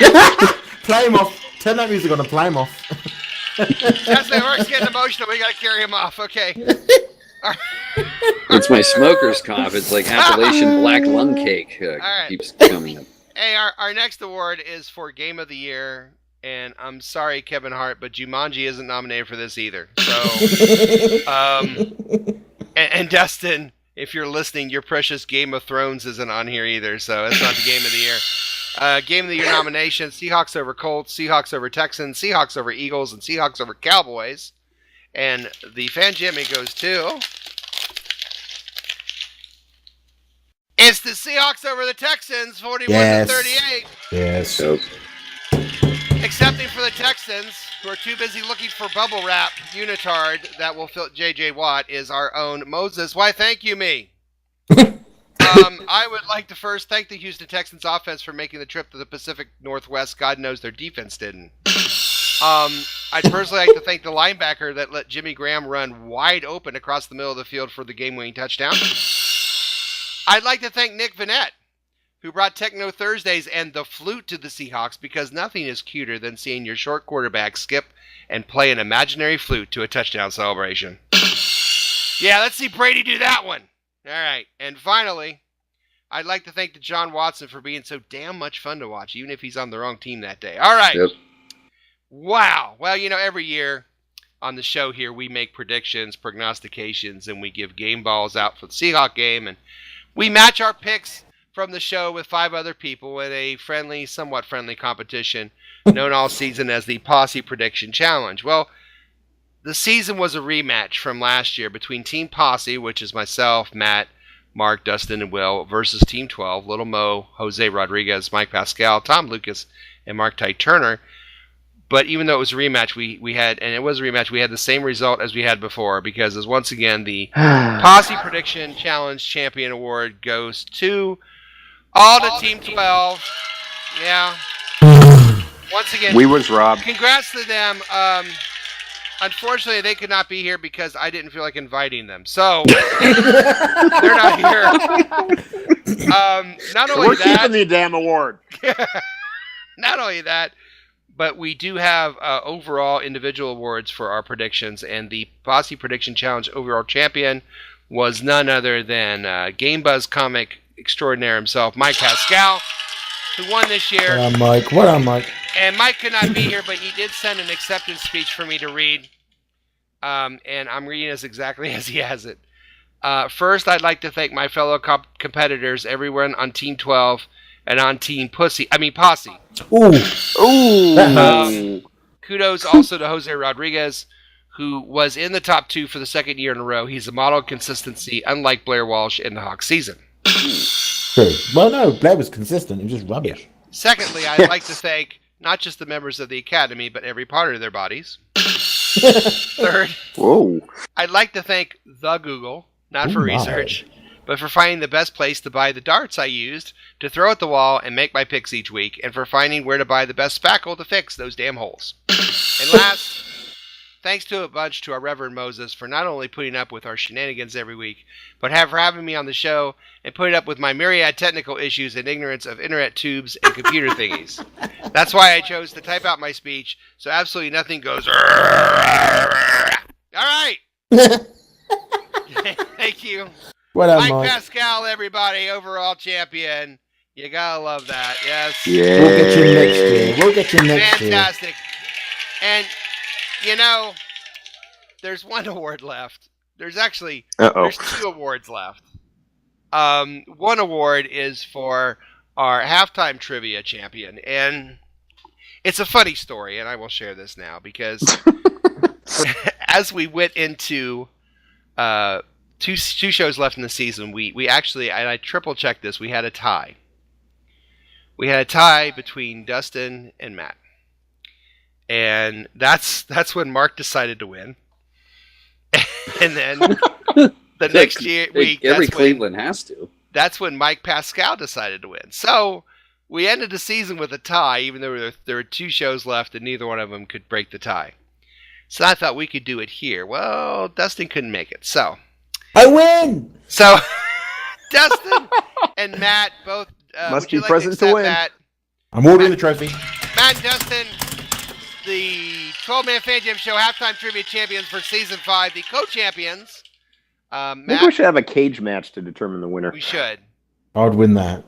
Yeah. Play him off. Turn that music on and play him off. That's the Mark's getting emotional. We got to carry him off. Okay. It's my smoker's cough. It's like Appalachian black lung cake. Right. Keeps coming up. Hey, our next award is for Game of the Year, and I'm sorry, Kevin Hart, but Jumanji isn't nominated for this either. So, and Dustin, if you're listening, your precious Game of Thrones isn't on here either, so it's not the Game of the Year. Game of the Year nominations: Seahawks over Colts, Seahawks over Texans, Seahawks over Eagles, and Seahawks over Cowboys. And the Fan Jammy goes to... It's the Seahawks over the Texans, 41-38. Yes. Excepting for the Texans, who are too busy looking for bubble wrap unitard that will fit J.J. Watt, is our own Moses. Why, thank you, me. I would like to first thank the Houston Texans offense for making the trip to the Pacific Northwest. God knows their defense didn't. I'd personally like to thank the linebacker that let Jimmy Graham run wide open across the middle of the field for the game-winning touchdown. I'd like to thank Nick Vanette, who brought Techno Thursdays and the flute to the Seahawks, because nothing is cuter than seeing your short quarterback skip and play an imaginary flute to a touchdown celebration. Yeah, let's see Brady do that one. All right. And finally, I'd like to thank John Watson for being so damn much fun to watch, even if he's on the wrong team that day. All right. Yep. Wow. Well, you know, every year on the show here, we make predictions, prognostications, and we give game balls out for the Seahawk game, and we match our picks from the show with 5 other people in a friendly, somewhat friendly competition known all season as the Posse Prediction Challenge. Well, the season was a rematch from last year between Team Posse, which is myself, Matt, Mark, Dustin, and Will, versus Team 12, Little Mo, Jose Rodriguez, Mike Pascal, Tom Lucas, and Mark Ty Turner. But even though it was a rematch, we had the same result as we had before, because as once again the Posse Prediction Challenge Champion Award goes to all to Team 12. Yeah. Once again, we was robbed. Congrats to them. Unfortunately, they could not be here because I didn't feel like inviting them. So they're not here. We're keeping the damn award. Not only that, but we do have overall individual awards for our predictions, and the Posse Prediction Challenge overall champion was none other than Game Buzz comic extraordinaire himself, Mike Pascal, who won this year. What up, Mike? And Mike could not be here, but he did send an acceptance speech for me to read, and I'm reading this exactly as he has it. First, I'd like to thank my fellow competitors, everyone on Team 12 and on Team Posse. Ooh. Kudos also to Jose Rodriguez, who was in the top 2 for the second year in a row. He's a model of consistency, unlike Blair Walsh in the Hawks season. True. Well, no, Blair was consistent. He was just rubbish. Yeah. Secondly, I'd like to thank not just the members of the Academy, but every part of their bodies. Third, I'd like to thank the Google, not for research, but for finding the best place to buy the darts I used to throw at the wall and make my picks each week, and for finding where to buy the best spackle to fix those damn holes. And last, thanks to a bunch to our Reverend Moses for not only putting up with our shenanigans every week, but for having me on the show and putting up with my myriad technical issues and ignorance of internet tubes and computer thingies. That's why I chose to type out my speech, so absolutely nothing goes. All right. Thank you. What up, Mike Pascal, everybody, overall champion. You gotta love that. Yes. Yeah. We'll get you next year. We'll get you next year. Fantastic. And, you know, there's one award left. There's 2 awards left. One award is for our halftime trivia champion. And it's a funny story, and I will share this now because as we went into two shows left in the season, we actually, and I triple checked this, we had a tie. We had a tie between Dustin and Matt. And that's when Mark decided to win. And then the next week, every Cleveland has to. That's when Mike Pascal decided to win. So we ended the season with a tie, even though there were 2 shows left and neither one of them could break the tie. So I thought we could do it here. Well, Dustin couldn't make it, so I win. So Dustin and Matt both must be present to win. Matt? I'm ordering the trophy. Matt and Dustin, the 12-man Fan Jam Show halftime trivia champions for season 5, the co-champions. Maybe we should have a cage match to determine the winner. We should. I'd win that.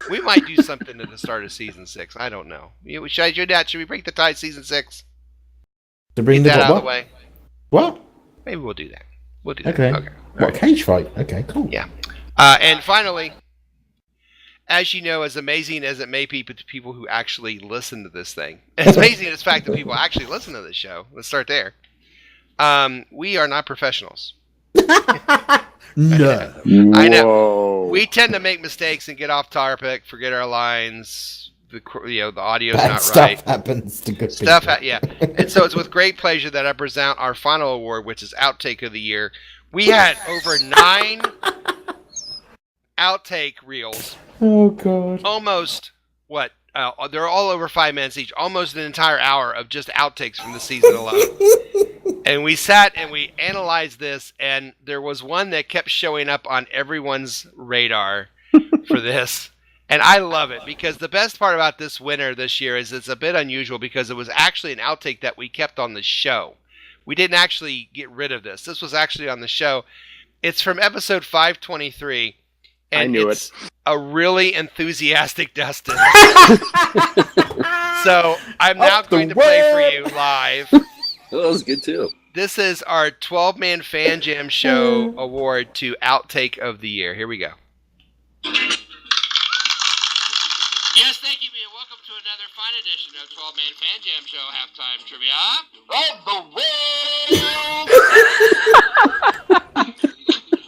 We might do something at the start of season 6. I don't know. Should I do that? Should we break the tie season 6? To bring Get that the out of the way. What? Maybe we'll do that. Okay. What, a cage fight? Okay, cool. Yeah. And finally, as you know, as amazing as it may be to people who actually listen to this thing, it's amazing as fact that people actually listen to this show. Let's start there. We are not professionals. No. I know. We tend to make mistakes and get off topic, forget our lines. The audio's Bad not stuff right. happens to good Stuff, people. yeah. And so it's with great pleasure that I present our final award, which is Outtake of the Year. We had over 9 outtake reels. Oh, God. Almost, they're all over 5 minutes each. Almost an entire hour of just outtakes from the season alone. And we sat and we analyzed this, and there was one that kept showing up on everyone's radar for this. And I love it because the best part about this winner this year is it's a bit unusual because it was actually an outtake that we kept on the show. We didn't actually get rid of this. This was actually on the show. It's from episode 523. And I knew it's a really enthusiastic Dustin. So I'm now going to play for you live. Oh, that was good too. This is our 12-man Fan Jam Show award to Outtake of the Year. Here we go. Yes, thank you, and welcome to another fine edition of 12-Man Fan Jam Show Halftime Trivia of the world.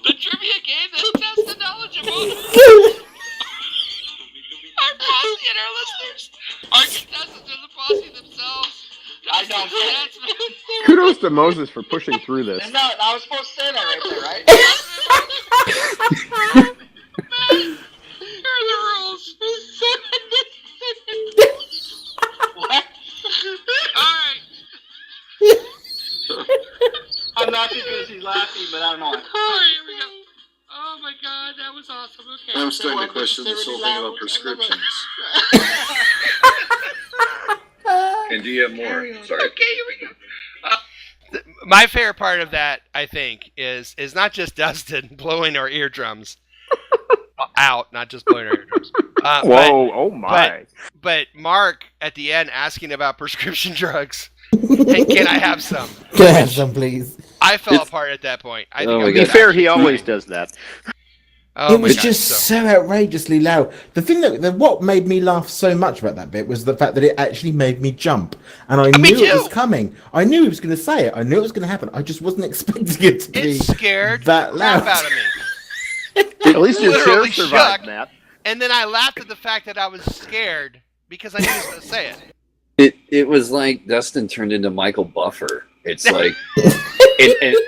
The trivia game that tests the knowledge of both our posse and our listeners. Our contestants are the posse themselves. I don't get it. Kudos to Moses for pushing through this. No, I was supposed to say that right there, right? Here are the rules. What? Alright. I'm laughing because he's laughing, but I don't know. Alright, here we go. Oh my god, that was awesome. Okay. I'm starting to question this whole thing about prescriptions. And do you have more? Sorry. Okay, here we go. My favorite part of that, I think, is not just Dustin blowing our eardrums out, not just blowing our eardrums. Whoa, oh my. But Mark, at the end, asking about prescription drugs. And can I have some? Can I have some, please? I fell apart at that point. I think to be fair, he always does that. Oh it was just so outrageously loud. The thing what made me laugh so much about that bit was the fact that it actually made me jump, and I knew it was coming. I knew he was going to say it. I knew it was going to happen. I just wasn't expecting it to be scared that loud. Out of me. At least your chair survived, Matt. And then I laughed at the fact that I was scared because I knew he was going to say it. It was like Dustin turned into Michael Buffer. It's like,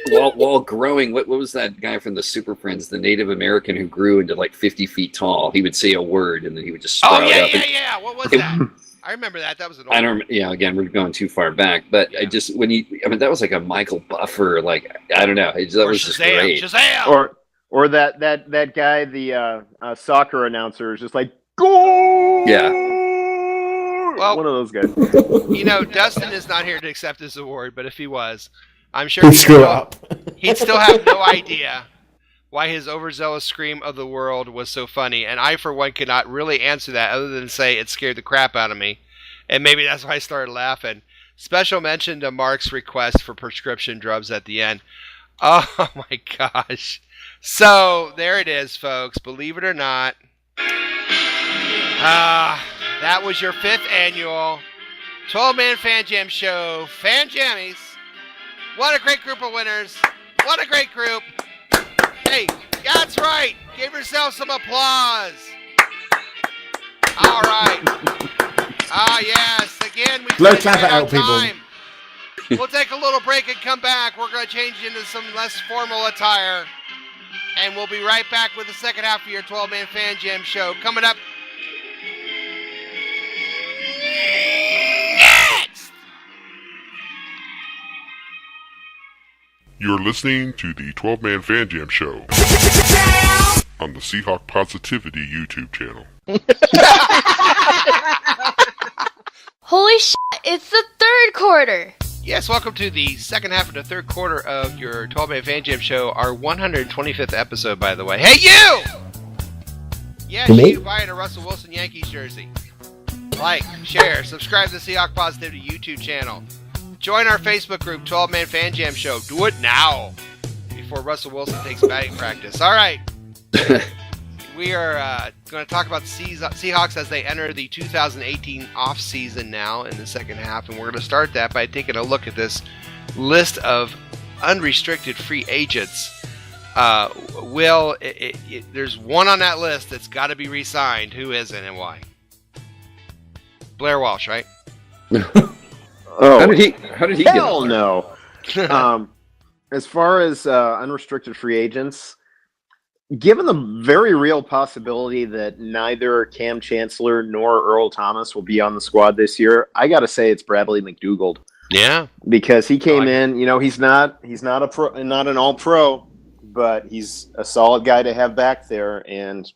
while growing, what was that guy from the Super Friends, the Native American who grew into like 50 feet tall? He would say a word and then he would just sprout up. Yeah. What was that? I remember that. That was an old I don't. Yeah, again, we're going too far back, but I just that was like a Michael Buffer. Like I don't know. That was just great. Shazam! Or that guy, the soccer announcer, is just like goal. Yeah. Well, one of those guys. Dustin is not here to accept this award, but if he was, I'm sure He'd screw up. He'd still have no idea why his overzealous scream of the world was so funny, and I, for one, could not really answer that other than say it scared the crap out of me, and maybe that's why I started laughing. Special mention to Mark's request for prescription drugs at the end. Oh my gosh. So, there it is, folks. Believe it or not. That was your 5th annual 12-man Fan Jam show, Fan Jammies. What a great group of winners. What a great group. Hey, that's right. Give yourself some applause. All right. Yes. Again, we Blow clap it out, people. We'll take a little break and come back. We're going to change into some less formal attire. And we'll be right back with the second half of your 12-man Fan Jam show. Coming up next. You're listening to the 12-Man Fan Jam show on the Seahawk Positivity YouTube channel. Holy shit, it's the third quarter. Yes, welcome to the second half of the third quarter of your 12-Man Fan Jam show, our 125th episode, by the way. Hey, you! Yes, you buying a Russell Wilson Yankees jersey. Like, share, subscribe to the Seahawk Positivity YouTube channel. Join our Facebook group, 12-Man Fan Jam Show. Do it now before Russell Wilson takes batting practice. All right. We are going to talk about the Seahawks as they enter the 2018 offseason now in the second half, and we're going to start that by taking a look at this list of unrestricted free agents. There's one on that list that's got to be re-signed. Who isn't and why? Blair Walsh, right? Oh, how did he get hell no. As far as unrestricted free agents, given the very real possibility that neither Cam Chancellor nor Earl Thomas will be on the squad this year, I got to say it's Bradley McDougald. Yeah, because he came in. He's not a pro, not an all-pro, but he's a solid guy to have back there. And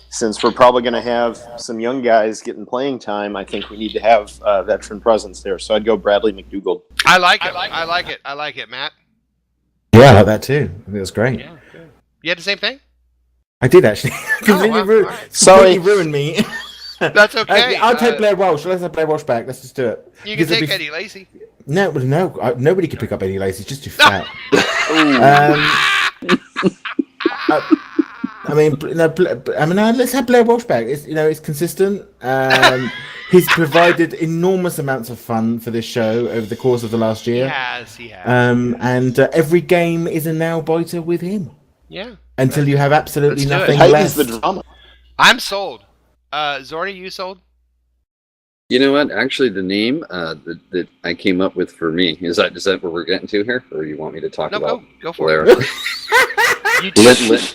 since we're probably going to have some young guys getting playing time, I think we need to have a veteran presence there. So I'd go Bradley McDougald. I like it. I like it, Matt. Yeah, I like that too. I think it was great. Yeah, good. You had the same thing? I did actually. Completely ruined me. That's okay. I'll take Blair Walsh. Let's have Blair Walsh back. Let's just do it. You can take Eddie Lacy. No, nobody could pick up Eddie Lacy. He's just too fat. Let's have Blair Walsh back. It's consistent. He's provided enormous amounts of fun for this show over the course of the last year. He has. And every game is a nail biter with him. Yeah. Until you have absolutely nothing left. The drama. I'm sold. Zordy, you sold? You know what? Actually, the name that I came up with for me is that what we're getting to here, or you want me to talk about? Go for Blair? it.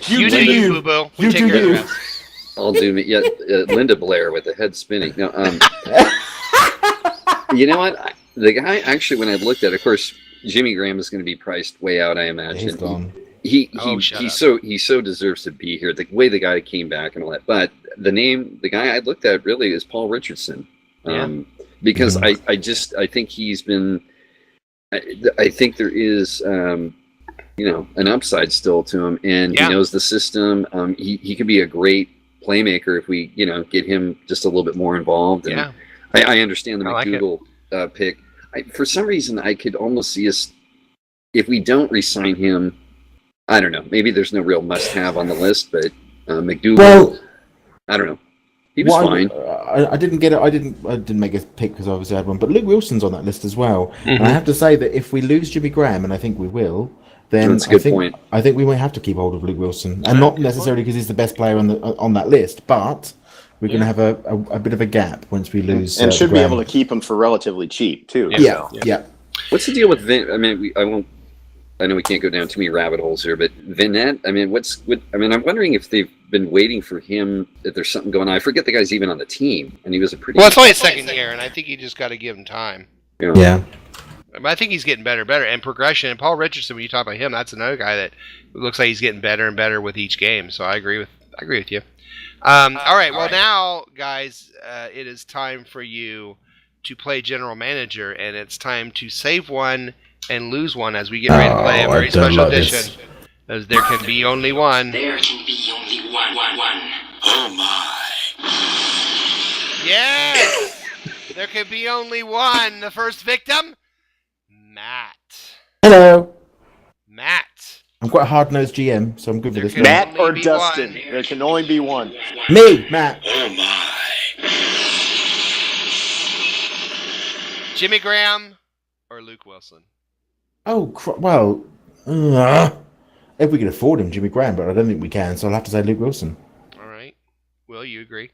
You do, boo-boo. We take care of that. I'll do me. Yeah, Linda Blair with the head spinning. No, you know what? The guy actually, when I looked at it, of course, Jimmy Graham is going to be priced way out, I imagine. He's gone. He so deserves to be here. The way the guy came back and all that, but the guy I looked at really is Paul Richardson, because I think he's been. I think there is an upside still to him, and he knows the system. He could be a great playmaker if we get him just a little bit more involved. And I understand the McDougall pick. For some reason, I could almost see us if we don't re-sign him. I don't know. Maybe there's no real must-have on the list, but McDougall. Well, I don't know. He was fine. I didn't get it. I didn't make a pick because I obviously had one. But Luke Wilson's on that list as well. Mm-hmm. And I have to say that if we lose Jimmy Graham, and I think we will, then that's a good point. I think we might have to keep hold of Luke Wilson, and not necessarily because he's the best player on that list, but we're going to have a bit of a gap once we lose. And should be able to keep him for relatively cheap too. Yeah. What's the deal with Vin? I mean, I know we can't go down too many rabbit holes here, but Vinette. I mean, I'm wondering if they've been waiting for him. If there's something going on, I forget the guy's even on the team, and he was a pretty. Well, it's only his second year, and I think you just got to give him time. Yeah. I think he's getting better and better, and progression. And Paul Richardson, when you talk about him, that's another guy that looks like he's getting better and better with each game. So I agree with you. All right, well now, guys, it is time for you to play General Manager, and it's time to save one and lose one as we get ready to play a very special edition. As there can be only one. There can be only one. Oh my. Yes! There can be only one. The first victim, Matt. Hello. Matt. I'm quite a hard-nosed GM, so I'm good for this. Matt or Dustin? There can only be one. Me, Matt. Oh my. Jimmy Graham or Luke Wilson? Oh, if we can afford him, Jimmy Graham, but I don't think we can, so I'll have to say Luke Wilson. All right. Will, you agree?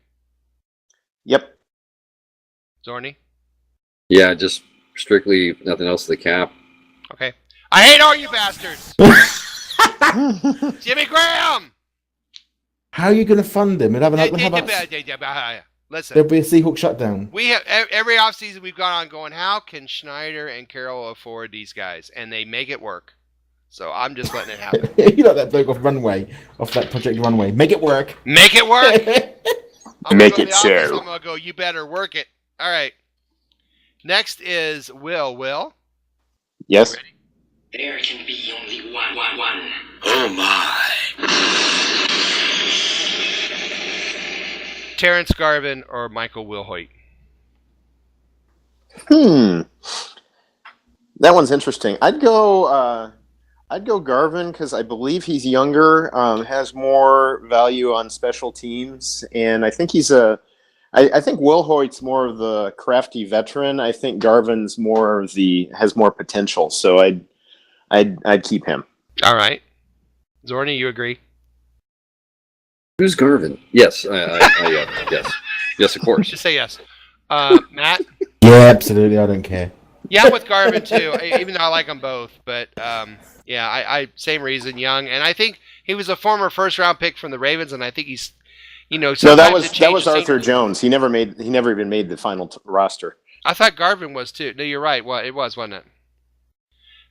Yep. Zorny? Yeah, just strictly nothing else to the cap. Okay. I hate all you bastards! Jimmy Graham! How are you going to fund him? There'll be a Seahawk shutdown. We have every offseason we've gone on going, how can Schneider and Carroll afford these guys? And they make it work. So I'm just letting it happen. You like that bloke off that Project Runway. Make it work. Make it work. Make it so. I'm going to go, you better work it. All right. Next is Will. Will? Yes. There can be only one. Oh my. Terrence Garvin or Michael Wilhoit? That one's interesting. I'd go Garvin because I believe he's younger, has more value on special teams, and I think I think Wilhoit's more of the crafty veteran. I think Garvin's has more potential, so I'd keep him. All right. Zorny, you agree? Who's Garvin? Yes, yes. Yes, of course. Just say yes. Matt? Yeah, absolutely. I don't care. Yeah, I'm with Garvin too, even though I like them both. But yeah, I same reason, young, and I think he was a former first-round pick from the Ravens, and I think he's, No, that was Arthur Jones. He never even made the final roster. I thought Garvin was too. No, you're right. Well, it was, wasn't it?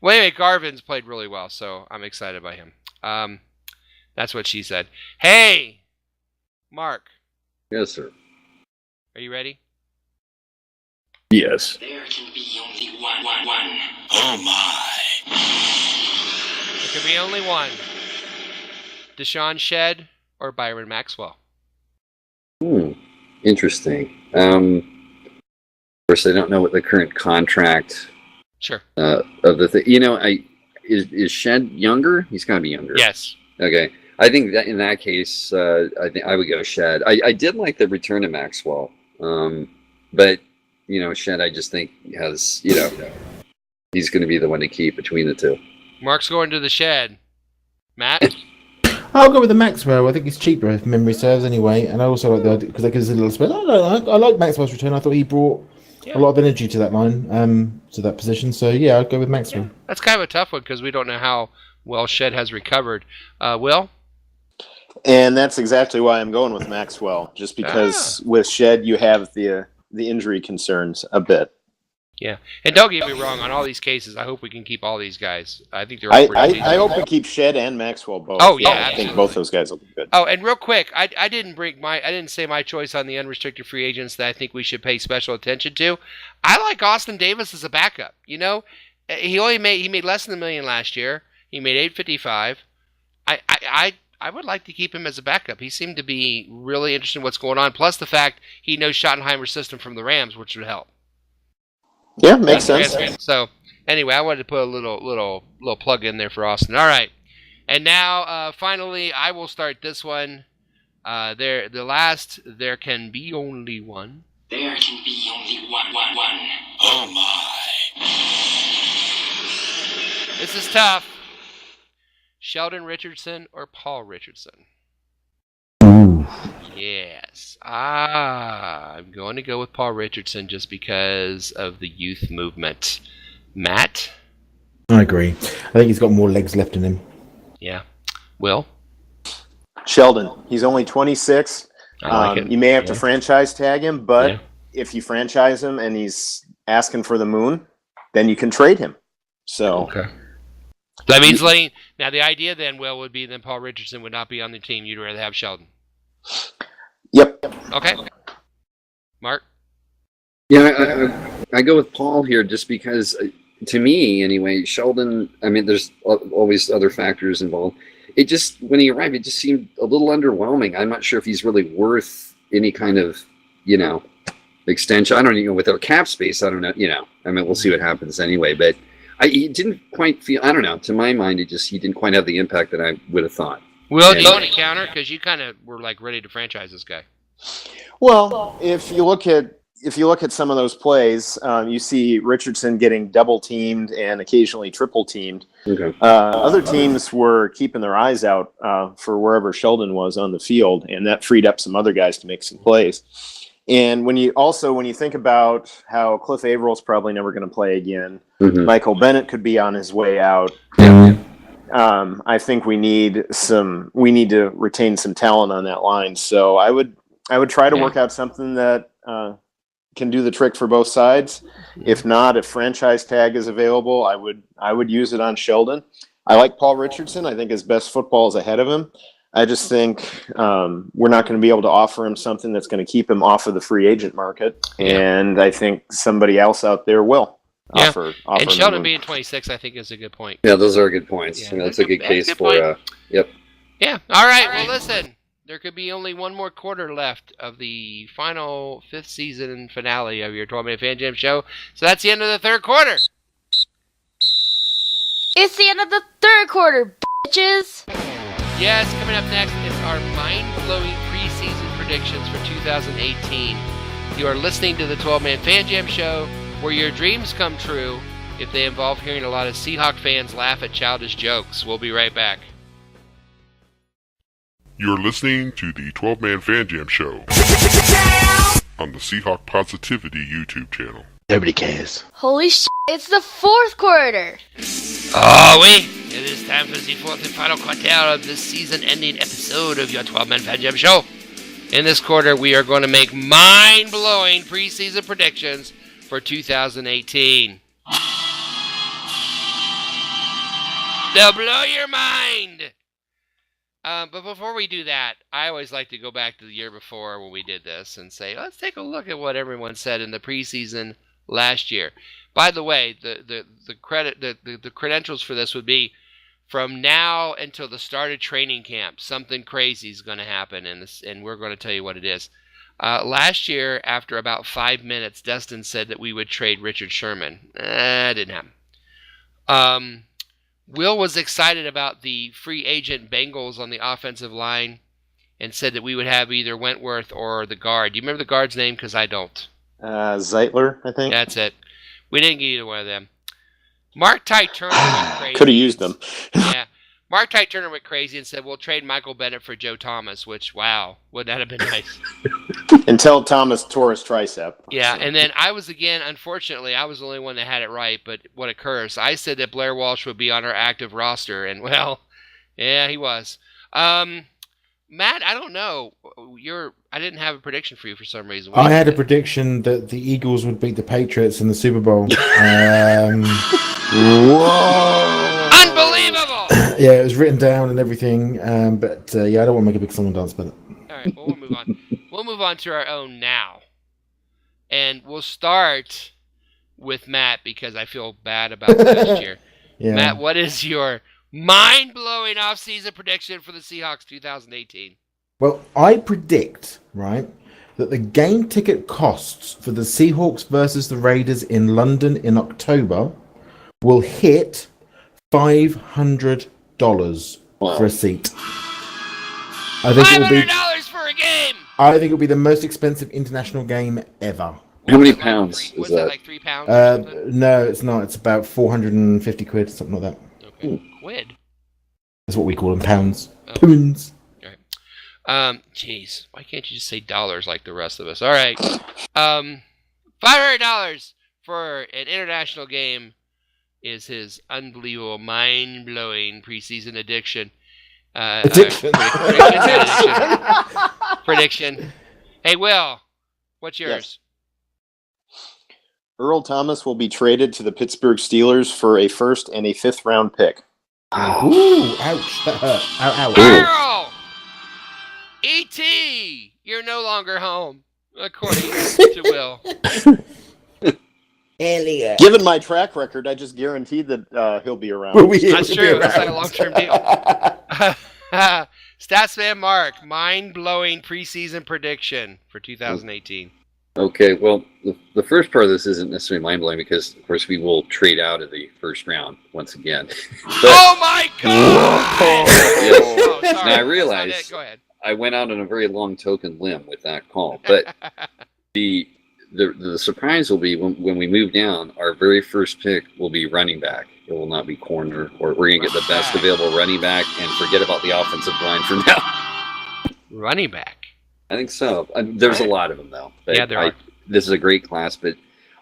Well, anyway, Garvin's played really well, so I'm excited by him. That's what she said. Hey, Mark. Yes, sir. Are you ready? Yes. There can be only one. Oh my. There can be only one. Deshaun Shedd or Byron Maxwell? Interesting. Of course, I don't know what the current contract. Sure. Of the thing. Is Shedd younger? He's got to be younger. Yes. Okay. I think that in that case, I think I would go Shedd. I did like the return of Maxwell, but Shedd, I just think has he's going to be the one to keep between the two. Mark's going to the Shedd. Matt. I'll go with the Maxwell. I think it's cheaper if memory serves anyway, and I also like the idea because that gives us a little spin. I like Maxwell's return. I thought he brought a lot of energy to that line, to that position. So yeah, I'll go with Maxwell. Yeah. That's kind of a tough one because we don't know how well Shedd has recovered. Will? And that's exactly why I'm going with Maxwell, just because with Shedd you have the injury concerns a bit. Yeah, and don't get me wrong, on all these cases, I hope we can keep all these guys. I think they're all pretty decent. I hope we keep Shedd and Maxwell both. Oh yeah, I think both those guys will be good. Oh, and real quick, I didn't say my choice on the unrestricted free agents that I think we should pay special attention to. I like Austin Davis as a backup. He made less than $1 million last year. He made $855. I would like to keep him as a backup. He seemed to be really interested in what's going on. Plus the fact he knows Schottenheimer's system from the Rams, which would help. Yeah, makes sense. So anyway, I wanted to put a little plug in there for Austin. All right, and now finally, I will start this one. There can be only one. There can be only one. Oh my. This is tough. Sheldon Richardson or Paul Richardson? Ooh. Yes. I'm going to go with Paul Richardson just because of the youth movement. Matt? I agree. I think he's got more legs left in him. Yeah. Will? Sheldon. He's only 26. I like it. You may have to franchise tag him, but if you franchise him and he's asking for the moon, then you can trade him. So okay. That means letting. Now, the idea then, Will, would be then Paul Richardson would not be on the team. You'd rather have Sheldon. Yep. Okay. Mark? Yeah, I go with Paul here just because, to me anyway, Sheldon, I mean, there's always other factors involved. It just, when he arrived, it just seemed a little underwhelming. I'm not sure if he's really worth any kind of, extension. I don't even know, without cap space, I don't know, I mean, we'll see what happens anyway, but he didn't quite feel, I don't know, to my mind, he didn't quite have the impact that I would have thought. Will, do you want to counter? Because you kind of were like ready to franchise this guy. Well, if you look at some of those plays, you see Richardson getting double teamed and occasionally triple teamed. Okay. Other teams were keeping their eyes out for wherever Sheldon was on the field, and that freed up some other guys to make some plays. And when you think about how Cliff Avrill's probably never going to play again, Michael Bennett could be on his way out. I think we need to retain some talent on that line. So I would try to work out something that can do the trick for both sides. If not, if franchise tag is available, I would use it on Sheldon. I like Paul Richardson. I think his best football is ahead of him. I just think we're not going to be able to offer him something that's going to keep him off of the free agent market, and I think somebody else out there will offer. And Sheldon being 26, I think, is a good point. Yeah, those are good points. Yeah, that's a good case for. Yep. Yeah. All right. Well, listen. There could be only one more quarter left of the final 5th season finale of your 12-Man Fan Jam show. So that's the end of the third quarter. It's the end of the third quarter, bitches. Yes, coming up next is our mind-blowing preseason predictions for 2018. You are listening to the 12-Man Fan Jam show, where your dreams come true if they involve hearing a lot of Seahawk fans laugh at childish jokes. We'll be right back. You're listening to the 12-Man Fan Jam show on the Seahawk Positivity YouTube channel. Nobody cares. Holy shit, it's the fourth quarter. Oh, wait. It is time for the fourth and final quarter of this season-ending episode of your 12-Man Fan Jam show. In this quarter, we are going to make mind-blowing preseason predictions for 2018. They'll blow your mind. But before we do that, I always like to go back to the year before when we did this and say, let's take a look at what everyone said in the preseason last year. By the way, the credentials for this would be from now until the start of training camp, something crazy is going to happen, and we're going to tell you what it is. Last year, after about 5 minutes, Dustin said that we would trade Richard Sherman. Didn't happen. Will was excited about the free agent Bengals on the offensive line and said that we would have either Wentworth or the guard. Do you remember the guard's name? Because I don't. Zeitler, I think. That's it. We didn't get either one of them. Mark Ty Turner went crazy. Could have used them. Yeah. Mark Ty Turner went crazy and said, we'll trade Michael Bennett for Joe Thomas, which, wow, would that have been nice? Until Thomas tore his tricep. Yeah, and then I was, again, unfortunately, I was the only one that had it right, but what a curse. I said that Blair Walsh would be on our active roster, and, well, yeah, he was. Matt, I don't know. I didn't have a prediction for you for some reason. I had a prediction that the Eagles would beat the Patriots in the Super Bowl. Whoa! Unbelievable! Yeah, it was written down and everything, but I don't want to make a big song and dance about it. All right, well, we'll move on. We'll move on to our own now. And we'll start with Matt because I feel bad about last year. Yeah. Matt, what is your mind-blowing off-season prediction for the Seahawks 2018? Well, I predict, right, that the game ticket costs for the Seahawks versus the Raiders in London in October will hit $500 for a seat. I think $500 for a game! I think it'll be the most expensive international game ever. How many pounds was is that? Like 3 pounds? No, it's not. It's about 450 quid, something like that. Okay. Quid? That's what we call them, pounds. Oh. Pounds. All right. Jeez. Why can't you just say dollars like the rest of us? All right. $500 for an international game is his unbelievable, mind-blowing preseason addiction. Addiction. Prediction. Hey, Will, what's yours? Yes. Earl Thomas will be traded to the Pittsburgh Steelers for a first and a fifth round pick. Ooh, ouch. That hurt. Ow. Earl! E.T., you're no longer home, according to Will. Elliot. Given my track record, I just guaranteed that he'll be around. That's true. That's like a long-term deal. Statsman Mark, mind-blowing preseason prediction for 2018. Okay, well, the first part of this isn't necessarily mind-blowing because, of course, we will trade out of the first round once again. Oh, my God! Oh, sorry. Now, I realize Go ahead. I went out on a very long token limb with that call, but the surprise will be when we move down, our very first pick will be running back. It will not be corner, or we're going to get the best available running back and forget about the offensive line for now. Running back? I think so. There's a lot of them, though. Yeah, there are. This is a great class, but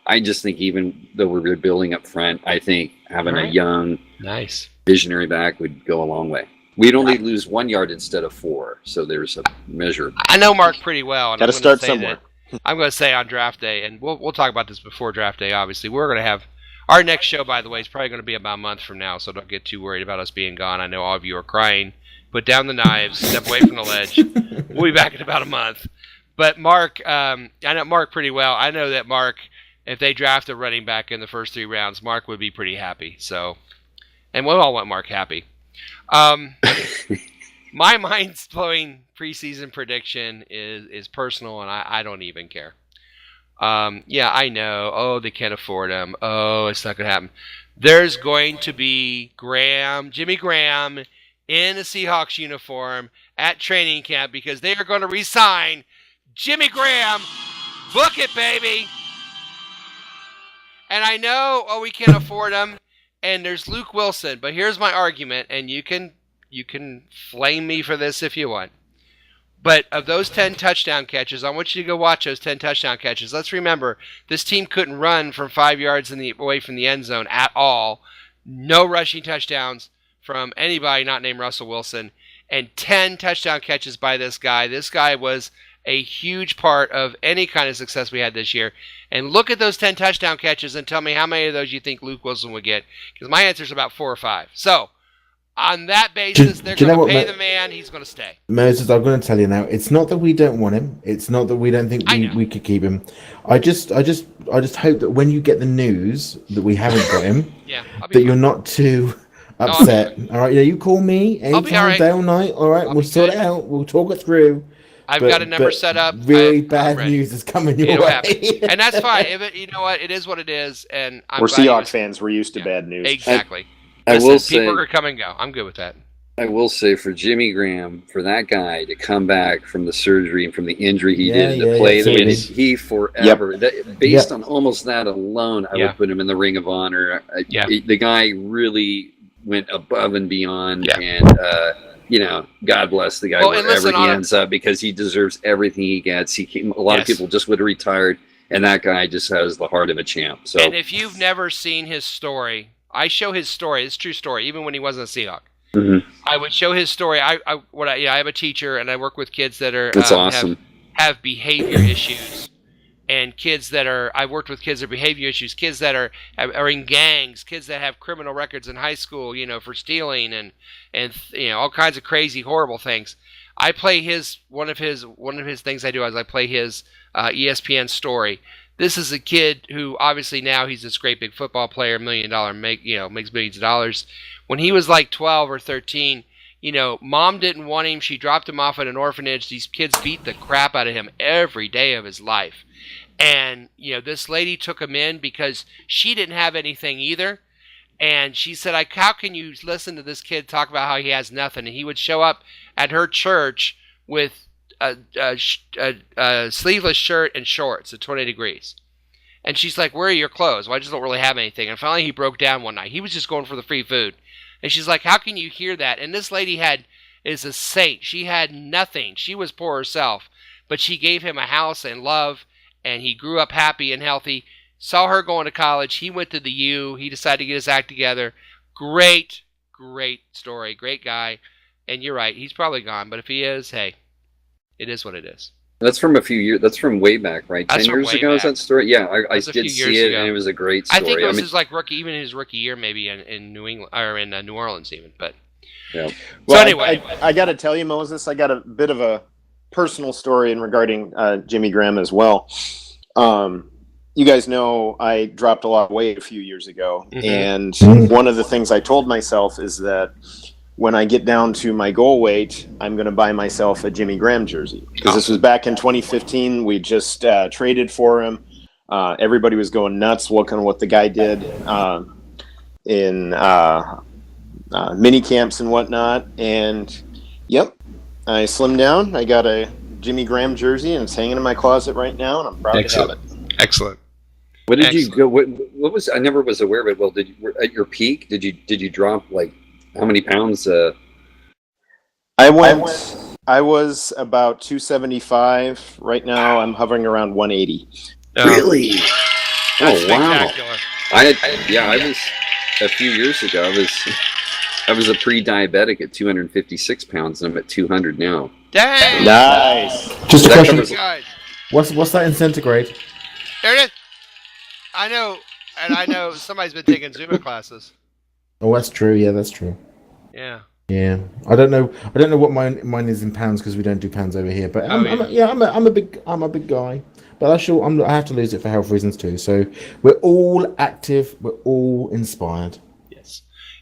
I just think even though we're building up front, I think having a young, nice visionary back would go a long way. We'd only lose 1 yard instead of 4, so there's a measure. I know Mark pretty well. Got to start somewhere. I'm going to say on draft day, and we'll talk about this before draft day, obviously, we're going to have our next show, by the way, is probably going to be about a month from now, so don't get too worried about us being gone. I know all of you are crying. Put down the knives, step away from the ledge. We'll be back in about a month. But Mark, I know Mark pretty well. I know that Mark, if they draft a running back in the first 3 rounds, Mark would be pretty happy. So, and we all want Mark happy. My mind-blowing preseason prediction is personal, and I don't even care. Yeah, I know. Oh, they can't afford him. Oh, it's not going to happen. There's going to be Jimmy Graham, in a Seahawks uniform at training camp because they are going to re-sign Jimmy Graham. Book it, baby. And I know, we can't afford him. And there's Luke Wilson. But here's my argument, and you can flame me for this if you want. But of those 10 touchdown catches, I want you to go watch those 10 touchdown catches. Let's remember, this team couldn't run from 5 yards away from the end zone at all. No rushing touchdowns from anybody not named Russell Wilson, and 10 touchdown catches by this guy. This guy was a huge part of any kind of success we had this year. And look at those 10 touchdown catches and tell me how many of those you think Luke Wilson would get, because my answer is about 4 or 5. So, on that basis, they're going to pay the man. He's going to stay. Moses, I'm going to tell you now. It's not that we don't want him. It's not that we don't think we could keep him. I just hope that when you get the news that we haven't got him, that you're not too upset. All right, you call me anytime, day or night. All right, we'll sort it out. We'll talk it through. I've got a number set up. Really bad news is coming your way. And that's fine. You know what? It is what it is. And we're Seahawks fans. We're used to bad news. Exactly. I will say, people are come and go. I'm good with that. I will say, for Jimmy Graham, for that guy to come back from the surgery and from the injury he did to play, he forever. Based on almost that alone, I would put him in the Ring of Honor. The guy really went above and beyond, and God bless the guy wherever he ends up, because he deserves everything he gets. A lot of people just would have retired, and that guy just has the heart of a champ. So, and if you've never seen his story, I show his story. It's a true story, even when he wasn't a Seahawk. Mm-hmm. I would show his story. I have a teacher, and I work with kids that are awesome. have behavior issues, and I've worked with kids that have behavior issues, kids that are in gangs, kids that have criminal records in high school, for stealing and all kinds of crazy, horrible things. I play one of his things I do is I play his ESPN story. This is a kid who obviously now he's this great big football player, $1 million, makes millions of dollars. When he was like 12 or 13, mom didn't want him. She dropped him off at an orphanage. These kids beat the crap out of him every day of his life. And, this lady took him in because she didn't have anything either. And she said, how can you listen to this kid talk about how he has nothing? And he would show up at her church with a sleeveless shirt and shorts at 20 degrees. And she's like, where are your clothes? Well, I just don't really have anything. And finally he broke down one night. He was just going for the free food. And she's like, how can you hear that? And this lady is a saint. She had nothing. She was poor herself. But she gave him a house and love. And he grew up happy and healthy. Saw her going to college. He went to the U. He decided to get his act together. Great story. Great guy. And you're right, he's probably gone. But if he is, hey, it is what it is. That's from a few years. That's from way back, right? That's 10 years way ago back. Is that story? Yeah, I did see it, ago. and it was a great story. I think it was his even his rookie year, maybe in New England or in New Orleans, even. But yeah. Well, so anyway, I got to tell you, Moses, I got a bit of a personal story in regarding Jimmy Graham as well. You guys know I dropped a lot of weight a few years ago, and one of the things I told myself is that when I get down to my goal weight, I'm going to buy myself a Jimmy Graham jersey. Because this was back in 2015. We just traded for him. Everybody was going nuts looking at what the guy did in mini camps and whatnot. And, yep, I slimmed down. I got a Jimmy Graham jersey, and it's hanging in my closet right now, and I'm proud to have it. Excellent. What did you go? What was? I never was aware of it. Well, at your peak? Did you drop like how many pounds? I was about 275. Right now, I'm hovering around 180. Really? That's oh wow! Spectacular. I was a few years ago. I was a pre-diabetic at 256 pounds, and I'm at 200 now. Dang! Nice. Just a question. Guys. What's that in centigrade? There it is. I know somebody's been taking Zumba classes. Oh, that's true. Yeah, that's true. Yeah. Yeah, I don't know what mine is in pounds because we don't do pounds over here. But I'm a big guy. But I have to lose it for health reasons too. So we're all active. We're all inspired.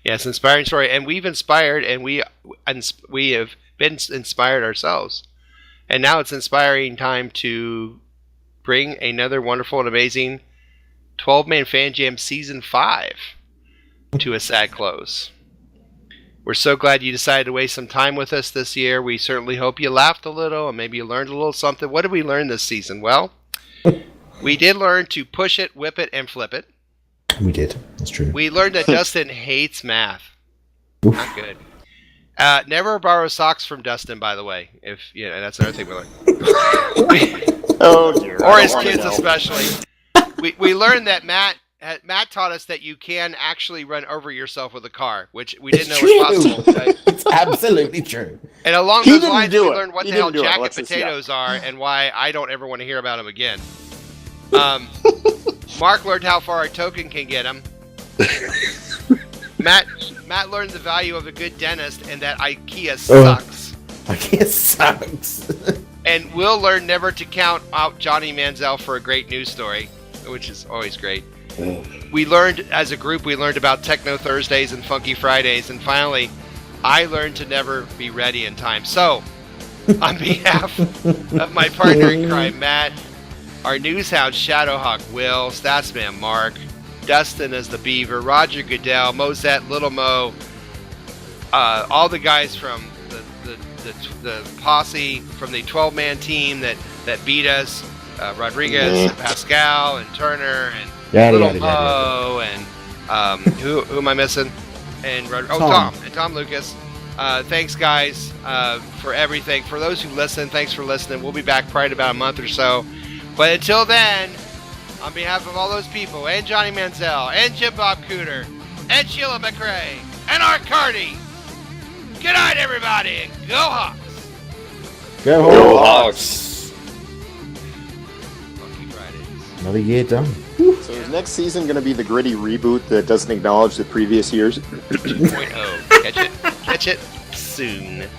Yes, inspiring story, and we've inspired, and we have been inspired ourselves, and now it's inspiring time to bring another wonderful and amazing 12-man Fan Jam Season 5 to a sad close. We're so glad you decided to waste some time with us this year. We certainly hope you laughed a little and maybe you learned a little something. What did we learn this season? Well, we did learn to push it, whip it, and flip it. We did. That's true. We learned that Dustin hates math. Oof. Not good. Never borrow socks from Dustin, by the way. That's another thing we learned. Oh dear. Or his kids especially. We learned that Matt taught us that you can actually run over yourself with a car, which we didn't know was possible. Right? It's absolutely true. And along those lines, we learned what the hell jacket Alexis, potatoes are and why I don't ever want to hear about them again. Mark learned how far a token can get him. Matt learned the value of a good dentist and that IKEA sucks. IKEA sucks. And Will learned never to count out Johnny Manziel for a great news story, which is always great. We learned, as a group, about Techno Thursdays and Funky Fridays, and finally, I learned to never be ready in time. So, on behalf of my partner in crime, Matt, our news hound, Shadowhawk Will, Statsman Mark, Dustin as the Beaver, Roger Goodell, Mosette, Little Mo, all the guys from the posse, from the 12-man team that beat us, Rodriguez, and Pascal, and Turner, and Little Mo, and who am I missing? And Tom Lucas. Thanks, guys, for everything. For those who listen, thanks for listening. We'll be back probably in about a month or so. But until then, on behalf of all those people, and Johnny Manziel, and Jim Bob Cooter, and Sheila McRae, and Art Carty, good night, everybody, and go Hawks! Go Hawks! Funky Fridays. Another year done. So is next season going to be the gritty reboot that doesn't acknowledge the previous years? 2.0. Catch it soon.